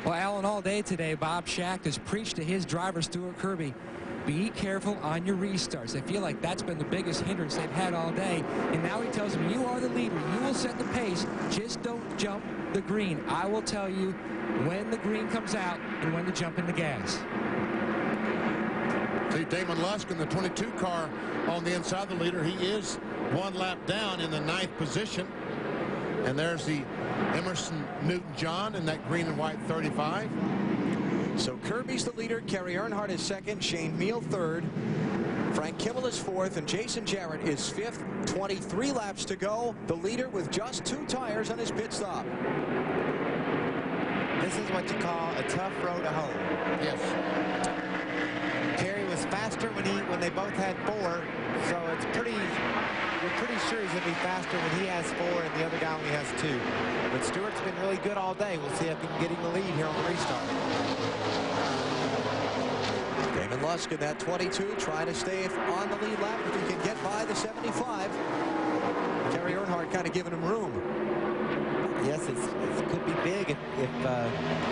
Well, Alan, all day today, Bob Schacht has preached to his driver, Stuart Kirby, be careful on your restarts. I feel like that's been the biggest hindrance they've had all day. And now he tells him, you are the leader. You will set the pace. Just don't jump the green. I will tell you when the green comes out and when to jump in the gas. See Damon Lusk in the 22 car on the inside of the leader. He is 1 lap down in the 9th position. And there's the Emerson Newton-John in that green and white 35. So Kirby's the leader. Kerry Earnhardt is 2nd. Shane Meal 3rd. Frank Kimmel is 4th. And Jason Jarrett is 5th. 23 laps to go. The leader with just 2 tires on his pit stop. This is what you call a tough road to home. Yes. Kerry was faster when they both had 4, so it's you're pretty sure he's going to be faster when he has 4 and the other guy only has 2. But Stewart's been really good all day. We'll see if he can get him the lead here on the restart. Kevin Lusk in that 22, trying to stay on the lead lap if he can get by the 75. Kerry Earnhardt kind of giving him room. Yes, it could be big if the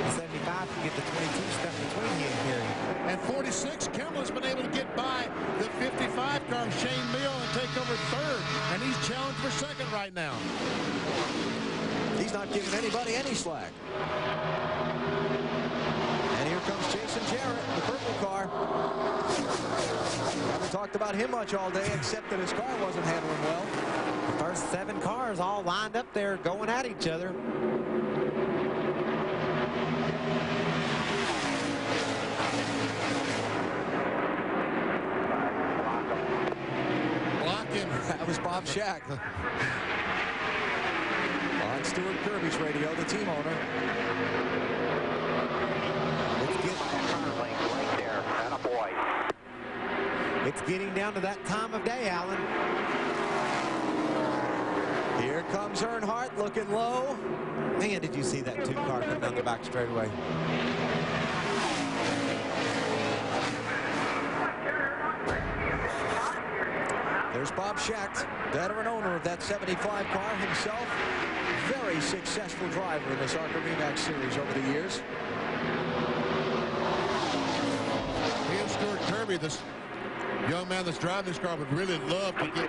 75 can get the 22 stuck between he and Kerry. And 46, Kimmel has been able to get by the 55 car, Shane Mill, and take over third. And he's challenged for second right now. He's not giving anybody any slack. And here comes Jason Jarrett, the purple car. Haven't talked about him much all day, except that his car wasn't handling well. The first 7 cars all lined up there going at each other. Blocking. That was Bob Shack. On Stuart Kirby's radio, the team owner. It's getting down to that time of day, Alan. Here comes Earnhardt looking low. Man, did you see that 2 car come down the back straightaway? There's Bob Schacht, veteran owner of that 75 car himself. Very successful driver in this ARCA REMAX series over the years. Here's Stuart Kirby, this young man that's driving this car would really love to get.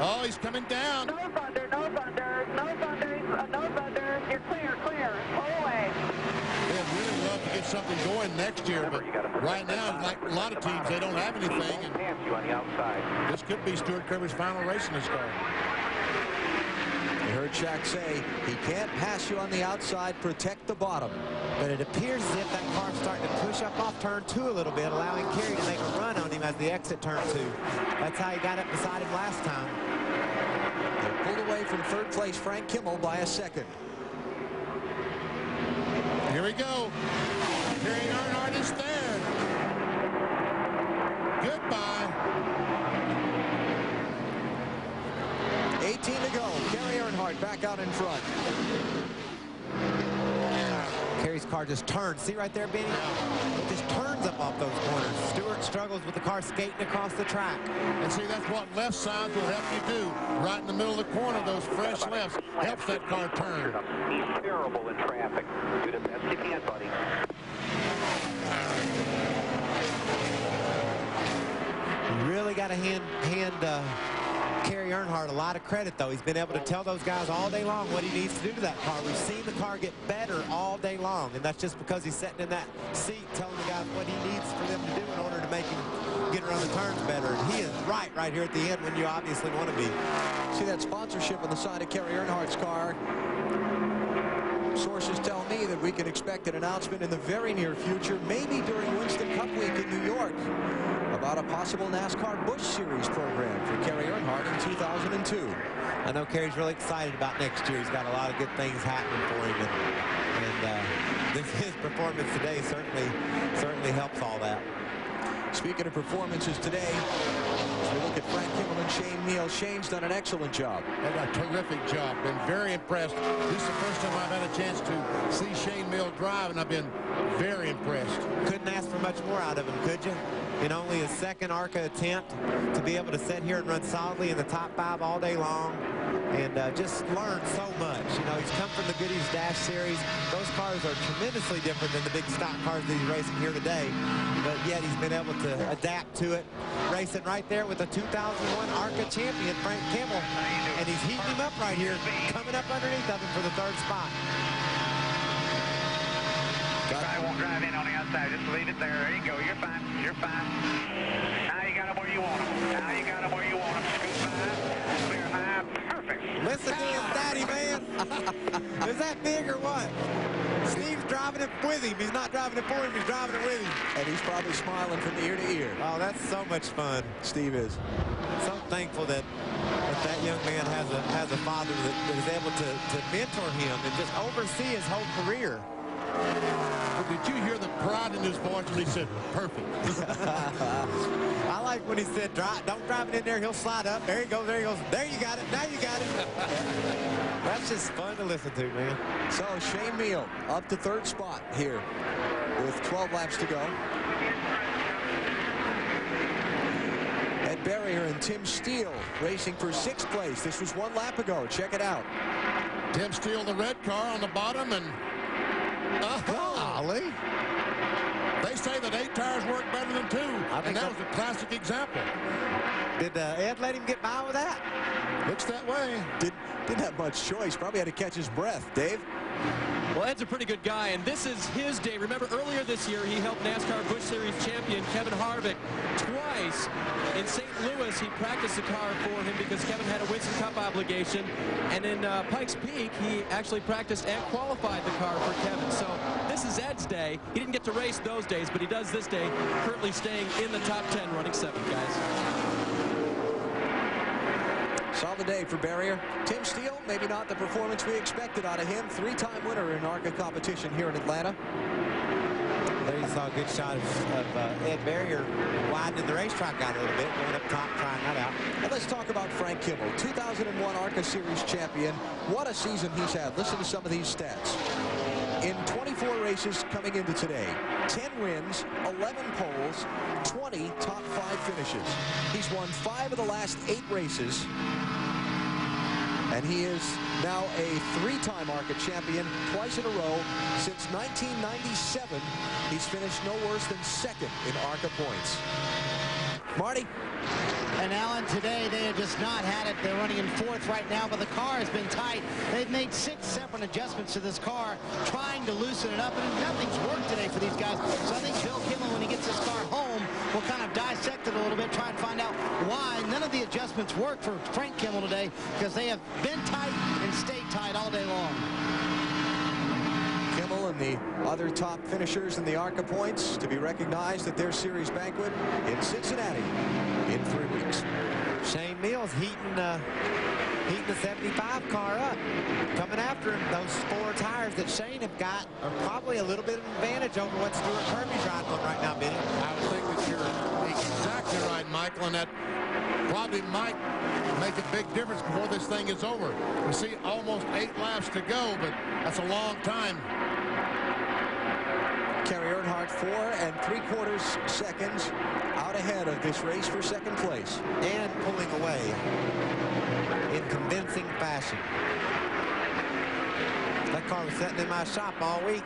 Oh, he's coming down. No thunder, no thunder, no thunder, no thunder. You're clear, clear. Pull away. They'd really love to get something going next year, but right now, like a lot of teams, they don't have anything. And this could be Stuart Kirby's final race in this car. You heard Shaq say he can't pass you on the outside, protect the bottom. But it appears as if that car's starting to push up off turn 2 a little bit, allowing Kerry to make a run on him as the exit turn 2. That's how he got up beside him last time. They pulled away from third place Frank Kimmel by a second. Here we go. Kerry Earnhardt is there. Goodbye. 18 to go. Kerry Earnhardt back out in front. Kerry's car just turns. See right there, Benny? It just turns up off those corners. Stewart struggles with the car skating across the track. And see, that's what left sides will help you do. Right in the middle of the corner, those fresh lefts helps that car turn. He's terrible in traffic. Do the best you can, buddy. You really got to hand Kerry Earnhardt a lot of credit, though. He's been able to tell those guys all day long what he needs to do to that car. We've seen the car get better all day long, and that's just because he's sitting in that seat telling the guys what he needs for them to do in order to make him get around the turns better. And he is right here at the end when you obviously want to be. See that sponsorship on the side of Kerry Earnhardt's car? Sources tell me that we can expect an announcement in the very near future, maybe during Winston Cup Week in New York, about a possible NASCAR Busch Series program for Kerry Earnhardt in 2002. I know Kerry's really excited about next year. He's got a lot of good things happening for him, and his performance today certainly helps all that. Speaking of performances today, as we look at Frank Kimmel and Shane Neal, Shane's done an excellent job. They've done a terrific job. Been very impressed. This is the first time I've had a chance to see Shane Mill drive, and I've been very impressed. Couldn't ask for much more out of him, could you? In only his second ARCA attempt, to be able to sit here and run solidly in the top 5 all day long and just learn so much. You know, he's come from the Goodies Dash Series. Those cars are tremendously different than the big stock cars that he's racing here today, but yet he's been able to adapt to it. Racing right there with the 2001 ARCA champion, Frank Kimmel, and he's heating him up right here, coming up underneath of him for the 3rd spot. I won't drive in on the outside. Just leave it there. There you go. You're fine. You're fine. Now you got them where you want them. Now you got them where you want them. Scoot by. Clear high. Perfect. Listen to his daddy, man. Is that big or what? Steve's driving it with him. He's not driving it for him. He's driving it with him. And he's probably smiling from ear to ear. Oh, that's so much fun. Steve is. So thankful that young man has a father that is able to mentor him and just oversee his whole career. Well, did you hear the pride in his voice when he said, perfect? I like when he said, don't drive it in there, he'll slide up. There he goes, there he goes. There you got it, now you got it. That's just fun to listen to, man. So Shane Meal up to third spot here with 12 laps to go. Ed Berrier and Tim Steele racing for 6th place. This was 1 lap ago. Check it out. Tim Steele, the red car on the bottom, and golly. They say that 8 tires work better than 2, and that was a classic example. Did Ed let him get by with that? Looks that way. Didn't have much choice. Probably had to catch his breath. Dave? Well, Ed's a pretty good guy, and this is his day. Remember, earlier this year, he helped NASCAR Busch Series champion Kevin Harvick twice. In St. Louis, he practiced the car for him because Kevin had a Winston Cup obligation. And in Pikes Peak, he actually practiced and qualified the car for Kevin. So this is Ed's day. He didn't get to race those days, but he does this day, currently staying in the top 10, running 7th, guys. Solid day for Berrier. Tim Steele, maybe not the performance we expected out of him. 3-time winner in ARCA competition here in Atlanta. There you saw a good shot of Ed Berrier widening the racetrack out a little bit, going up top, trying that out. And let's talk about Frank Kimmel, 2001 ARCA Series champion. What a season he's had. Listen to some of these stats. In 24 races coming into today, 10 wins, 11 poles, 20 top 5 finishes. He's won 5 of the last 8 races. And he is now a 3-time ARCA champion, twice in a row. Since 1997, he's finished no worse than 2nd in ARCA points. Marty? And Alan, today they have just not had it. They're running in 4th right now, but the car has been tight. They've made 6 separate adjustments to this car, trying to loosen it up, and nothing's worked today for these guys. So I think Bill Kimmel, when he gets this car home, will kind of dissect it a little bit, try and find out why none of the adjustments work for Frank Kimmel today, because they have been tight and stayed tight all day long. Kimmel and the other top finishers in the ARCA points to be recognized at their series banquet in Cincinnati in 3 weeks. Shane Mills heating the 75 car up, coming after him. Those 4 tires that Shane have got are probably a little bit of an advantage over what Stuart Kirby's riding on right now, Benny. I would think that you're exactly right, Michael, and that probably might make a big difference before this thing is over. We see almost 8 laps to go, but that's a long time. Kerry Earnhardt 4 3/4 seconds out ahead of this race for 2nd place. And pulling away in convincing fashion. That car was sitting in my shop all week.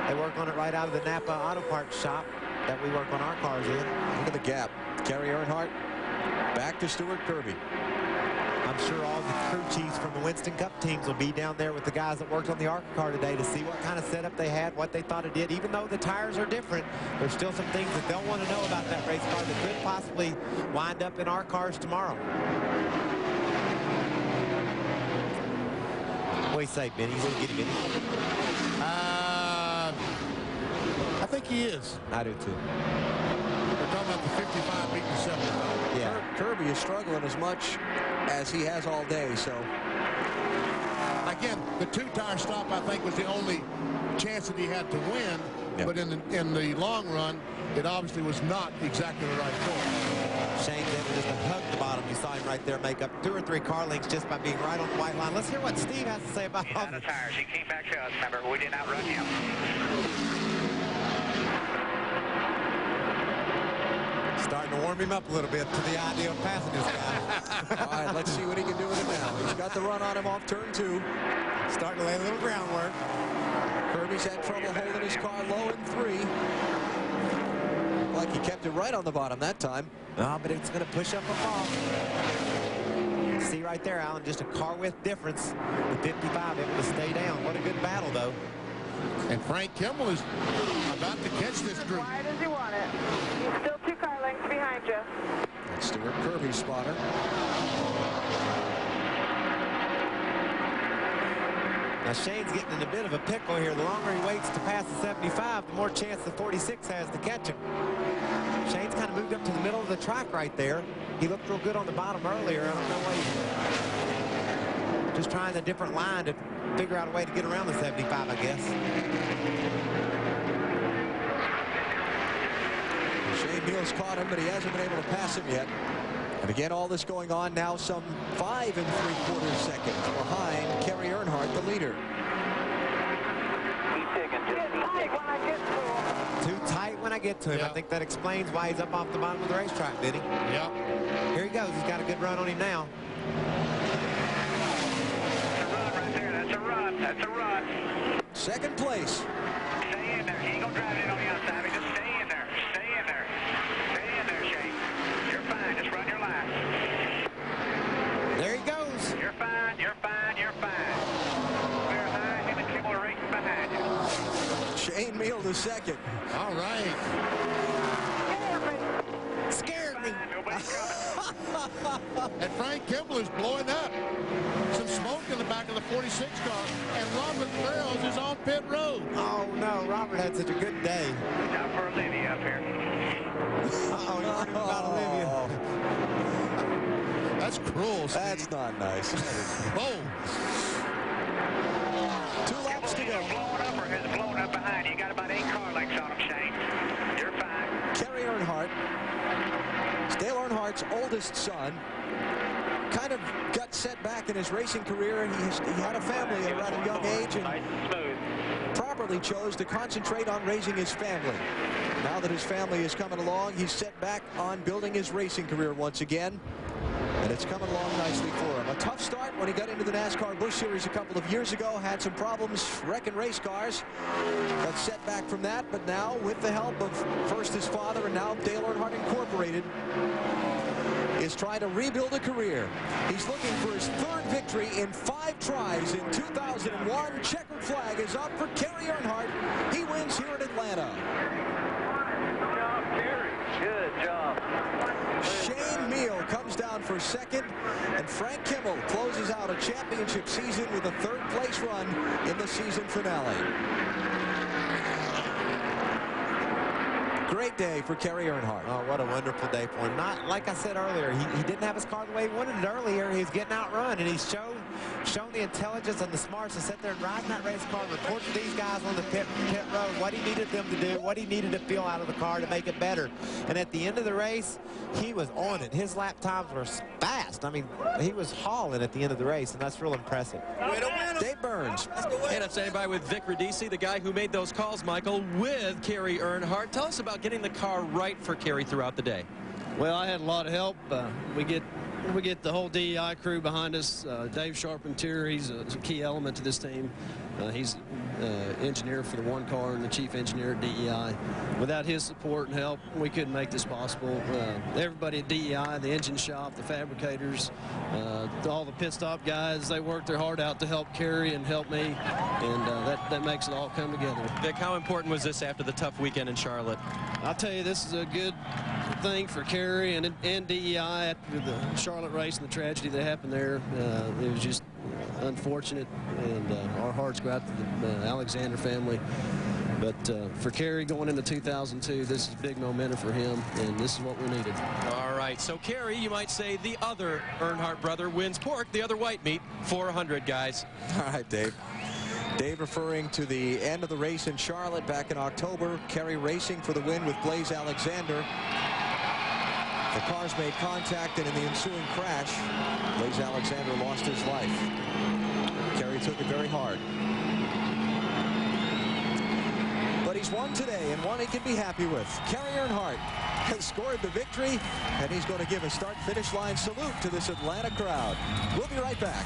They work on it right out of the Napa Auto Parts shop that we work on our cars in. Look at the gap. Kerry Earnhardt back to Stuart Kirby. I'm sure all the crew chiefs from the Winston Cup teams will be down there with the guys that worked on the ARCA car today to see what kind of setup they had, what they thought it did. Even though the tires are different, there's still some things that they'll want to know about that race car that could possibly wind up in our cars tomorrow. What do you say, Benny? You want to get him in? I think he is. I do too. We're talking about the 55 beating 75. Yeah. Kirby is struggling as much as he has all day, so. Again, the 2-tire stop, I think, was the only chance that he had to win. Yep. But in the long run, it obviously was not exactly the right call. Shane's able just to hug the bottom. You saw him right there make up 2 or 3 car lengths just by being right on the white line. Let's hear what Steve has to say about He's out of tires. He came back to us. Remember, we did not run him. Starting to warm him up a little bit to the idea of passing this guy. All right, let's see what he can do with it now. He's got the run on him off turn 2. Starting to lay a little groundwork. Kirby's had trouble holding his car low in 3. Like he kept it right on the bottom that time. No, but it's going to push up a fall. See right there, Alan, just a car width difference. The 55 able to stay down. What a good battle, though. And Frank Kimmel is about to catch this group. As wide as you want it. He's still 2 car lengths behind you. That's Stuart Kirby's spotter. Now Shane's getting in a bit of a pickle here. The longer he waits to pass the 75, the more chance the 46 has to catch him. Shane's kind of moved up to the middle of the track right there. He looked real good on the bottom earlier. I don't know why he's just trying a different line to figure out a way to get around the 75, I guess. Shane Mills caught him, but he hasn't been able to pass him yet. And again, all this going on now some 5 3/4 seconds behind Kerry Earnhardt, the leader. Too tight when I get to him. Yeah. I think that explains why he's up off the bottom of the racetrack, did he? Yeah. Here he goes. He's got a good run on him now. That's a run. That's a run. Second place. Stay in there. He ain't gonna drive it in on the outside. Just stay in there. Stay in there. Stay in there, Shane. You're fine. Just run your lap. There he goes. You're fine. You're fine. You're fine. Clear high. Him and Kimmel are racing behind you. Shane Meal the second. All right. Scared me. And Frank Kimmel is blowing up. Some smoke in the back of the 46 car. And Robert Burrows is on pit road. Oh, no. Robert had such a good day. Now for Olivia up here. Uh-oh, he's worried about Olivia. That's cruel, Steve. That's not nice. Oh. 2 laps to go. Blowing up or has blown up behind you. You got about 8 car lengths on him, Shane. You're fine. Kerry Earnhardt, Dale Earnhardt's oldest son, kind of got set back in his racing career. He had a family at a rather young age and properly chose to concentrate on raising his family. Now that his family is coming along, he's set back on building his racing career once again. And it's coming along nicely for him. A tough start when he got into the NASCAR Busch Series a couple of years ago. Had some problems wrecking race cars. Got set back from that, but now with the help of first his father and now Dale Earnhardt Incorporated, is trying to rebuild a career. He's looking for his 3rd victory in 5 tries in 2001. Checkered flag is up for Kerry Earnhardt. He wins here at Atlanta. Good job, Kerry. Good job. Shane Meal comes down for second, and Frank Kimmel closes out a championship season with a 3rd place run in the season finale. Great day for Kerry Earnhardt. Oh, what a wonderful day for him. Not like I said earlier, he didn't have his car the way he wanted it earlier. He was getting outrun, and he's shown the intelligence and the smarts to sit there and ride in that race car and report to these guys on the pit road what he needed them to do, what he needed to feel out of the car to make it better. And at the end of the race, he was on it. His lap times were fast. I mean, he was hauling at the end of the race, and that's real impressive. Dave Burns. And I'm standing by with Vic Radici, the guy who made those calls, Michael, with Kerry Earnhardt. Tell us about getting the car right for Kerry throughout the day. Well, I had a lot of help. We get the whole DEI crew behind us. Dave Charpentier, he's a key element to this team. He's engineer for the one car and the chief engineer at DEI. Without his support and help, we couldn't make this possible. Everybody at DEI, the engine shop, the fabricators, all the pit stop guys, they worked their heart out to help Kerry and help me, and that makes it all come together. Vic, how important was this after the tough weekend in Charlotte? I'll tell you, this is a good thing for Kerry and DEI after the Charlotte race and the tragedy that happened there. It was just unfortunate, and our hearts go out to the Alexander family. But for Kerry going into 2002, this is big momentum for him, and this is what we needed. All right, so Kerry, you might say the other Earnhardt brother wins pork, the other white meat, 400, guys. All right, Dave. Dave referring to the end of the race in Charlotte back in October. Kerry racing for the win with Blaise Alexander. The cars made contact, and in the ensuing crash, Blaise Alexander lost his life. Kerry took it very hard. But he's won today, and one he can be happy with. Kerry Earnhardt has scored the victory, and he's going to give a start-finish line salute to this Atlanta crowd. We'll be right back.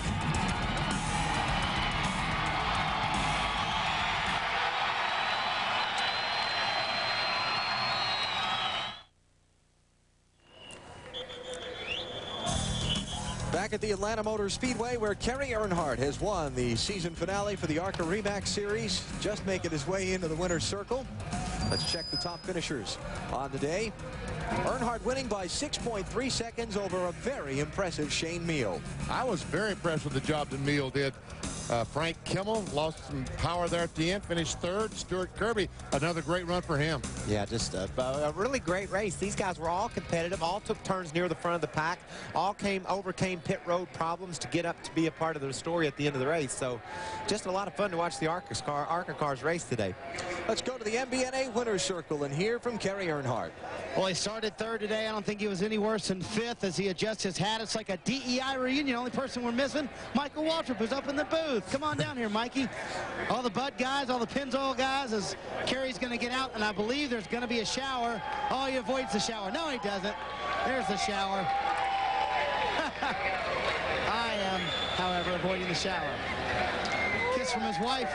Back at the Atlanta Motor Speedway, where Kerry Earnhardt has won the season finale for the ARCA REMAX Series, just making his way into the winner's circle. Let's check the top finishers on the day. Earnhardt winning by 6.3 seconds over a very impressive Shane Meal. I was very impressed with the job that Meal did. Frank Kimmel lost some power there at the end, finished 3rd. Stuart Kirby, another great run for him. Yeah, just a really great race. These guys were all competitive, all took turns near the front of the pack, all overcame pit road problems to get up to be a part of the story at the end of the race. So just a lot of fun to watch the ARCA cars race today. Let's go to the MBNA winner's circle and hear from Kerry Earnhardt. Well, he started started third today. I don't think he was any worse than fifth as he adjusts his hat. It's like a DEI reunion. Only person we're missing, Michael Waltrip, who's up in the booth. Come on down here, Mikey. All the Bud guys, all the Pennzoil guys, as Kerry's going to get out, and I believe there's going to be a shower. Oh, he avoids the shower. No, he doesn't. There's the shower. I am, however, avoiding the shower. Kiss from his wife.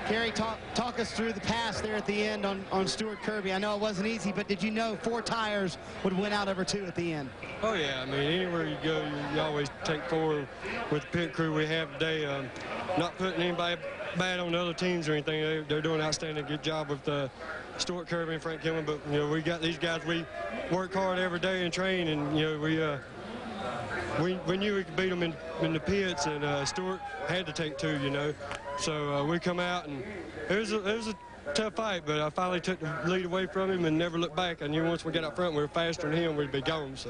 Kerry, talk us through the pass there at the end on Stuart Kirby. I know it wasn't easy, but did you know 4 tires would win out over 2 at the end? Oh, yeah. I mean, anywhere you go, you always take 4 with the pit crew we have today. Not putting anybody bad on the other teams or anything. They're doing an outstanding good job with Stuart Kirby and Frank Kimmel. But, you know, we got these guys, we work hard every day and train, and, you know, we knew we could beat them in the pits, and Stuart had to take 2, you know. So we come out, and it was a tough fight, but I finally took the lead away from him and never looked back. I knew once we got up front, we were faster than him, we'd be gone. So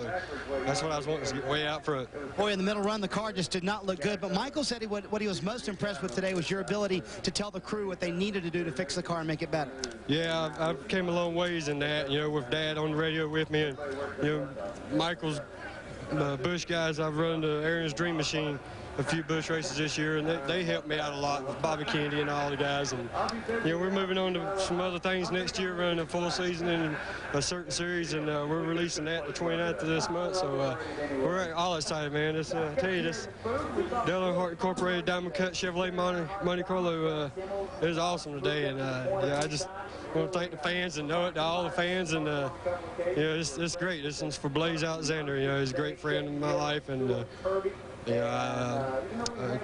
that's what I was wanting, to get way out front. Boy, in the middle run, the car just did not look good. But Michael said what he was most impressed with today was your ability to tell the crew what they needed to do to fix the car and make it better. Yeah, I came a long ways in that, you know, with Dad on the radio with me. And, you know, Michael's Busch guys, I've run the Aaron's Dream Machine a few Busch races this year, and they helped me out a lot with Bobby Kennedy and all the guys. And, you know, we're moving on to some other things next year, running a full season in a certain series, and we're releasing that the 29th of this month. So we're all excited, man. I tell you, this Dale Earnhardt Incorporated Diamond Cut Chevrolet Monte Carlo is awesome today. And yeah, I just want to thank the fans and know it to all the fans. And you know, it's great. This one's for Blaze Alexander. You know, he's a great friend in my life, and yeah,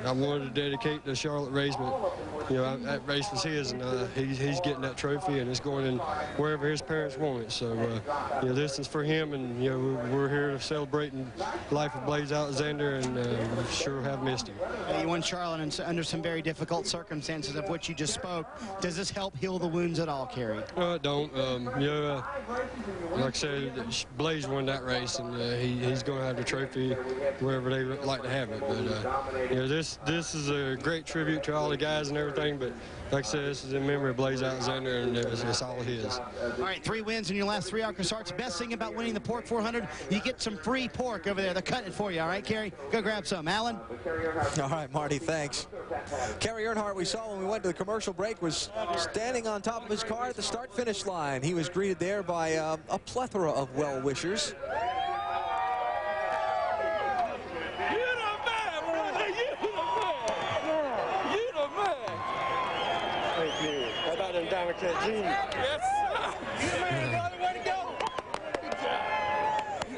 I wanted to dedicate the Charlotte race, but you know, that race was his, and he's getting that trophy, and it's going in wherever his parents want it. So you know, this is for him, and you know, we're here to celebrate the life of Blaze Alexander, and we sure have missed him. You won Charlotte under some very difficult circumstances of which you just spoke. Does this help heal the wounds at all, Kerry? No, it don't. You know, like I said, Blaze won that race, and he's going to have the trophy wherever they like to have it. But you know, this is a great tribute to all the guys and everything. But like I said, this is in memory of Blaze Alexander, and it's all his. All right, 3 wins in your last 3 ARCA starts. Best thing about winning the Pork 400, you get some free pork over there. They're cutting it for you. All right, Kerry, go grab some. Alan. All right, Marty, thanks. Kerry Earnhardt, we saw when we went to the commercial break, was standing on top of his car at the start-finish line. He was greeted there by a plethora of well-wishers. Diamond Cut Jr. Yes,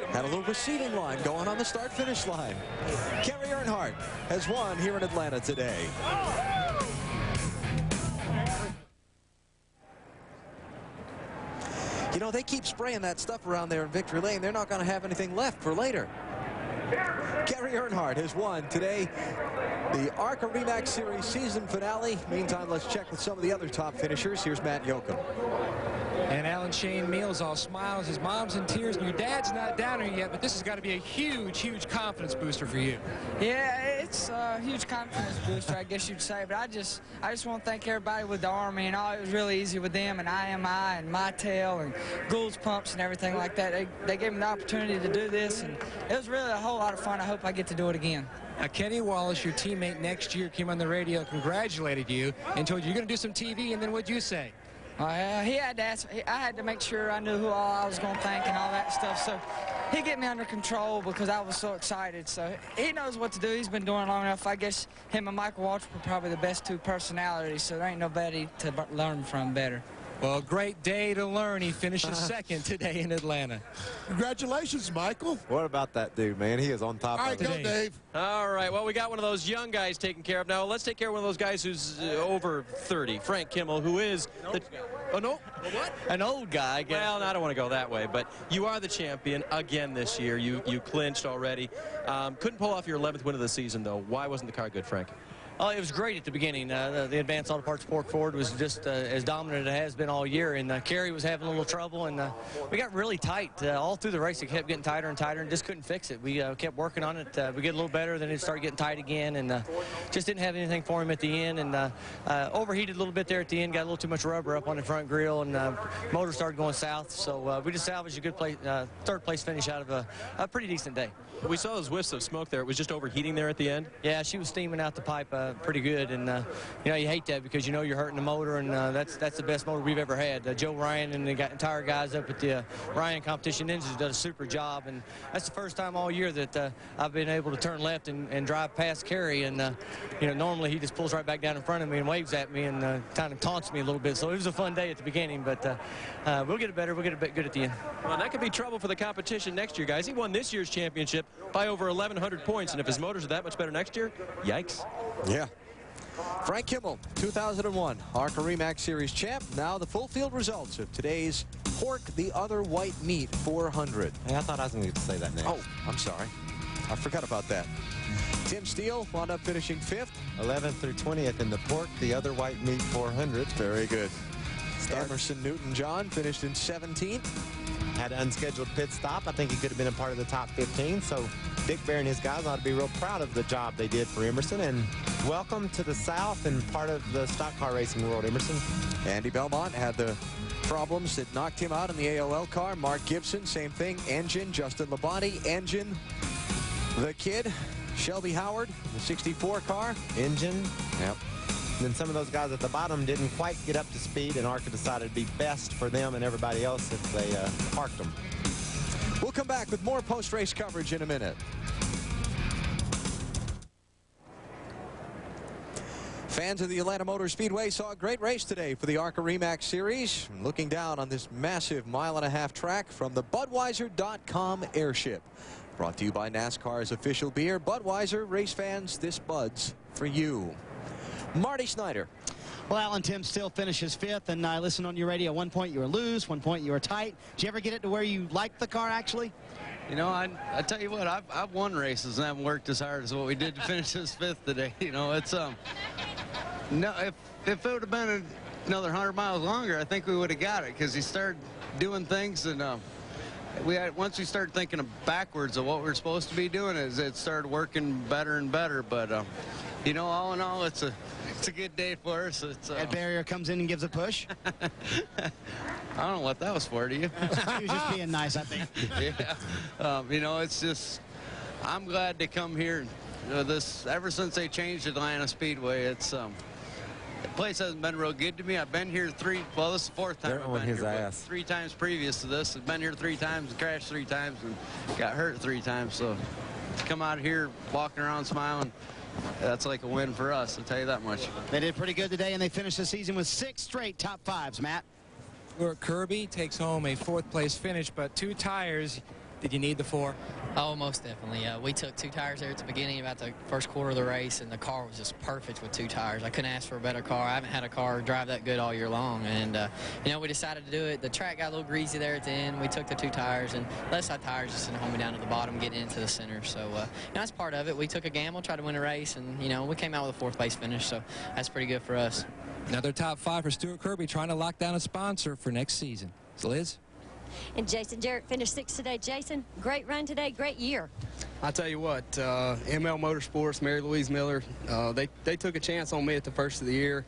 Had a little receiving line going on the start-finish line. Kerry Earnhardt has won here in Atlanta today. You know, they keep spraying that stuff around there in Victory Lane. They're not going to have anything left for later. Kerry Earnhardt has won today the ARCA REMAX Series season finale. Meantime, let's check with some of the other top finishers. Here's Matt Yoakum. And Alan Shane Mills all smiles. His mom's in tears, and your dad's not down here yet, but this has got to be a huge, huge confidence booster for you. Yeah, it's a huge confidence booster, I guess you'd say. But I just want to thank everybody with the Army and all. It was really easy with them and IMI and MyTail and Gould's Pumps and everything like that. They gave me the opportunity to do this, and it was really a whole lot of fun. I hope I get to do it again. Now, Kenny Wallace, your teammate next year, came on the radio, congratulated you, and told you you're going to do some TV, and then what'd you say? He had to ask. I had to make sure I knew who all I was going to thank and all that stuff. So he get me under control because I was so excited. So he knows what to do. He's been doing it long enough. I guess him and Michael Waltrip are probably the best 2 personalities, so there ain't nobody to learn from better. Well, great day to learn. He finishes second today in Atlanta. Congratulations, Michael. What about that dude, man? He is on top of it. All right, go, Dave. All right, well, we got one of those young guys taken care of. Now, let's take care of one of those guys who's over 30, Frank Kimmel, who is an old guy. Well, I don't want to go that way, but you are the champion again this year. You clinched already. Couldn't pull off your 11th win of the season, though. Why wasn't the car good, Frank? Oh, it was great at the beginning. The Advanced Auto Parts Pork Ford was just as dominant as it has been all year, and Kerry was having a little trouble, and we got really tight. All through the race, it kept getting tighter and tighter and just couldn't fix it. We kept working on it. We get a little better, then it started getting tight again, and just didn't have anything for him at the end, and overheated a little bit there at the end, got a little too much rubber up on the front grille, and motor started going south, so we just salvaged a good third place finish out of a pretty decent day. We saw those whiffs of smoke there. It was just overheating there at the end? Yeah, she was steaming out the pipe pretty good, and you know, you hate that because you know you're hurting the motor, and that's the best motor we've ever had. Joe Ryan and the entire guys up at the Ryan Competition Engines done a super job, and that's the first time all year that I've been able to turn left and drive past Kerry, and you know, normally he just pulls right back down in front of me and waves at me and kind of taunts me a little bit. So it was a fun day at the beginning, but we'll get it better. We'll get it good at the end. Well, that could be trouble for the competition next year, guys. He won this year's championship by over 1,100 points, and if his motors are that much better next year, yikes. Yeah. Frank Kimmel, 2001 ARCA REMAX Series champ. Now the full field results of today's Pork the Other White Meat 400. Hey, I thought I was going to say that name. Oh, I'm sorry. I forgot about that. Tim Steele wound up finishing 5th. 11th through 20th in the Pork the Other White Meat 400. Very good. Emerson Newton-John finished in 17th. Had an unscheduled pit stop. I think he could have been a part of the top 15. So Dick Bear and his guys ought to be real proud of the job they did for Emerson. And welcome to the South and part of the stock car racing world, Emerson. Andy Belmont had the problems that knocked him out in the AOL car. Mark Gibson, same thing. Engine, Justin Labonte, engine. The kid, Shelby Howard, the 64 car. Engine. Yep. And then some of those guys at the bottom didn't quite get up to speed, and ARCA decided it'd be best for them and everybody else if they parked them. We'll come back with more post-race coverage in a minute. Fans of the Atlanta Motor Speedway saw a great race today for the ARCA REMAX Series. Looking down on this massive mile-and-a-half track from the Budweiser.com airship. Brought to you by NASCAR's official beer, Budweiser. Race fans, this Bud's for you. Marty Snyder. Well, Alan, Tim Steele finishes 5th, and I listened on your radio. 1 point you were loose, 1 point you were tight. Did you ever get it to where you liked the car, actually? You know, I tell you what, I've won races and haven't worked as hard as what we did to finish this 5th today. You know, it's no, if it would have been another 100 miles longer, I think we would have got it, because he started doing things, and once we started thinking backwards of what we were supposed to be doing, it started working better and better. But you know, all in all, it's a good day for us. Ed Barrier comes in and gives a push. I don't know what that was for, do you? He was just being nice, I think. Yeah. You know, it's just, I'm glad to come here. Ever since they changed Atlanta Speedway, the place hasn't been real good to me. I've been here this is the 4th time They're I've on been his here. ass. 3 times previous to this. I've been here 3 times, crashed 3 times, and got hurt 3 times. So to come out here walking around smiling, that's like a win for us, I'll tell you that much. They did pretty good today, and they finished the season with 6 straight top 5s, Matt. Stuart Kirby takes home a 4th place finish, but 2 tires. Did you need the 4? Oh, most definitely. We took 2 tires there at the beginning, about the first quarter of the race, and the car was just perfect with 2 tires. I couldn't ask for a better car. I haven't had a car drive that good all year long, and you know, we decided to do it. The track got a little greasy there at the end. We took the 2 tires, and left side tires just hold me down to the bottom, getting into the center. So you know, that's part of it. We took a gamble, tried to win a race, and you know, we came out with a 4th place finish, so that's pretty good for us. Another top 5 for Stuart Kirby, trying to lock down a sponsor for next season. So Liz? And Jason Jarrett finished 6th today. Jason, great run today, great year. I tell you what, ML Motorsports, Mary Louise Miller, they took a chance on me at the first of the year,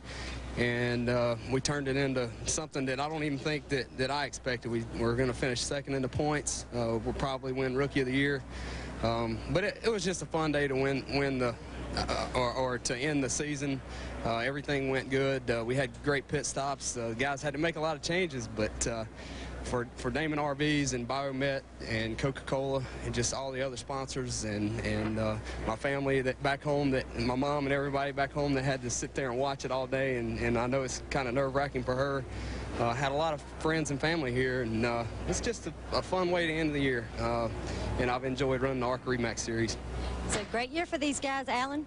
and we turned it into something that I don't even think that I expected. We're going to finish 2nd in the points. We'll probably win Rookie of the Year. But it was just a fun day to win the or to end the season. Everything went good. We had great pit stops. The guys had to make a lot of changes, but for Damon RVs and Biomet and Coca-Cola and just all the other sponsors and my family that back home, and my mom and everybody back home that had to sit there and watch it all day, and I know it's kind of nerve-wracking for her. Had a lot of friends and family here, and it's just a fun way to end the year, and I've enjoyed running the ARCA REMAX Series. It's a great year for these guys, Alan.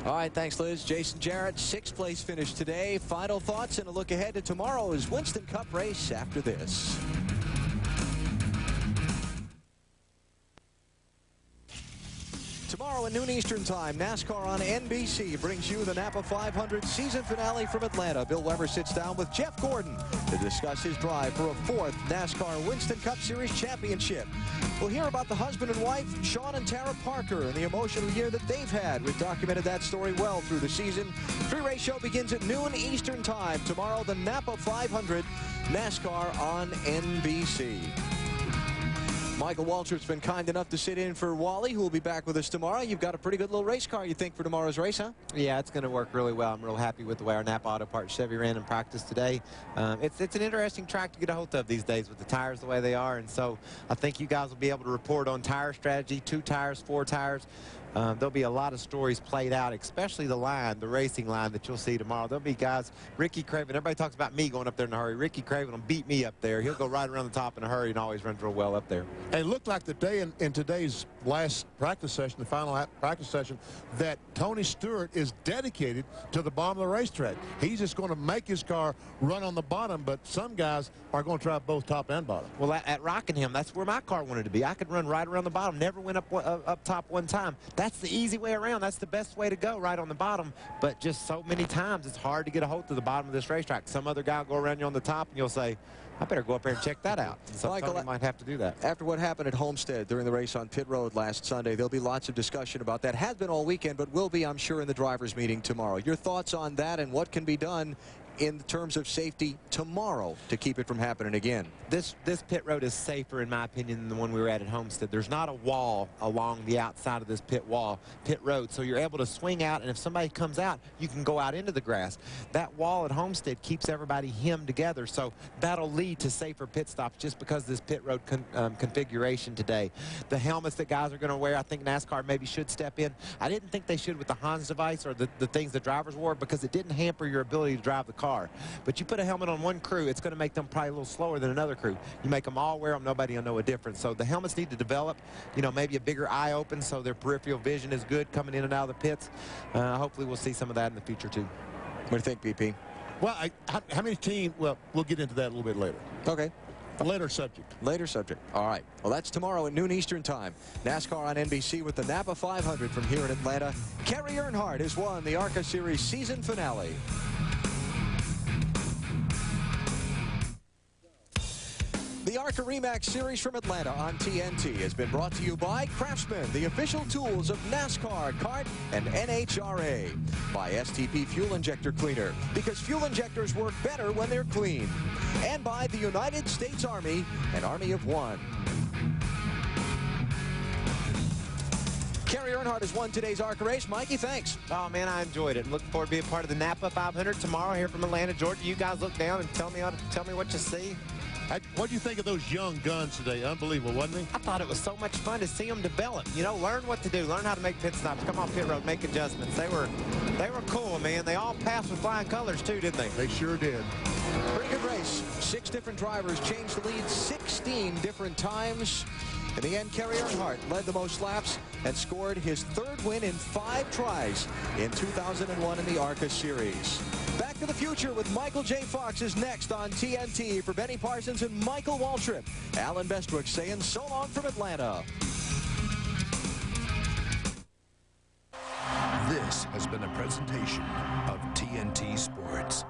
All right, thanks, Liz. Jason Jarrett, 6th place finish today. Final thoughts and a look ahead to tomorrow's Winston Cup race after this. Tomorrow Tomorrow at noon Eastern Time, NASCAR on NBC brings you the Napa 500 season finale from Atlanta. Bill Weber sits down with Jeff Gordon to discuss his drive for a 4th NASCAR Winston Cup Series championship. We'll hear about the husband and wife, Sean and Tara Parker, and the emotional year that they've had. We've documented that story well through the season. Three-race show begins at noon Eastern Time. Tomorrow, the Napa 500, NASCAR on NBC. Michael Waltrip's been kind enough to sit in for Wally, who will be back with us tomorrow. You've got a pretty good little race car, you think, for tomorrow's race, huh? Yeah, it's going to work really well. I'm real happy with the way our Napa Auto Parts Chevy ran in practice today. It's an interesting track to get a hold of these days with the tires the way they are, and so I think you guys will be able to report on tire strategy, 2 tires, 4 tires. There'll be a lot of stories played out, especially the line, the racing line that you'll see tomorrow. There'll be guys, Ricky Craven, everybody talks about me going up there in a hurry. Ricky Craven will beat me up there. He'll go right around the top in a hurry and always runs real well up there. It looked like the day in today's last practice session, the final practice session, that Tony Stewart is dedicated to the bottom of the racetrack. He's just going to make his car run on the bottom, but some guys are going to try both top and bottom. Well, at Rockingham, that's where my car wanted to be. I could run right around the bottom, never went up top one time. That's the easy way around. That's the best way to go, right on the bottom. But just so many times, it's hard to get a hold to the bottom of this racetrack. Some other guy will go around you on the top, and you'll say, I better go up there and check that out. So Michael, Tony might have to do that. After what happened at Homestead during the race on pit road last Sunday, there'll be lots of discussion about that. Has been all weekend, but will be, I'm sure, in the drivers' meeting tomorrow. Your thoughts on that and what can be done in terms of safety tomorrow to keep it from happening again? This pit road is safer, in my opinion, than the one we were at Homestead. There's not a wall along the outside of this pit road, so you're able to swing out, and if somebody comes out, you can go out into the grass. That wall at Homestead keeps everybody hemmed together, so that'll lead to safer pit stops just because of this pit road configuration today. The helmets that guys are going to wear, I think NASCAR maybe should step in. I didn't think they should with the Hans device or the things the drivers wore, because it didn't hamper your ability to drive the car. But you put a helmet on one crew, it's going to make them probably a little slower than another crew. You make them all wear them, nobody will know a difference. So the helmets need to develop, maybe a bigger eye open so their peripheral vision is good coming in and out of the pits. Hopefully we'll see some of that in the future too. What do you think, BP? Well, how many teams? Well, we'll get into that a little bit later. Okay. A later subject. Later subject. All right. Well, that's tomorrow at noon Eastern Time. NASCAR on NBC with the Napa 500 from here in Atlanta. Kerry Earnhardt has won the ARCA Series season finale. The ARCA REMAX Series from Atlanta on TNT has been brought to you by Craftsman, the official tools of NASCAR, CART, and NHRA. By STP Fuel Injector Cleaner, because fuel injectors work better when they're clean. And by the United States Army, an army of one. Kerry Earnhardt has won today's ARCA race. Mikey, thanks. Oh, man, I enjoyed it. Looking forward to being part of the Napa 500 tomorrow here from Atlanta, Georgia. You guys look down and tell me what you see. What do you think of those young guns today? Unbelievable, wasn't it? I thought it was so much fun to see them develop. Learn what to do. Learn how to make pit stops. Come off pit road, make adjustments. They were cool, man. They all passed with flying colors, too, didn't they? They sure did. Pretty good race. 6 different drivers changed the lead 16 different times. In the end, Kerry Earnhardt led the most laps and scored his 3rd win in 5 tries in 2001 in the ARCA Series. Back to the Future with Michael J. Fox is next on TNT. For Benny Parsons and Michael Waltrip, Alan Bestwick saying so long from Atlanta. This has been a presentation of TNT Sports.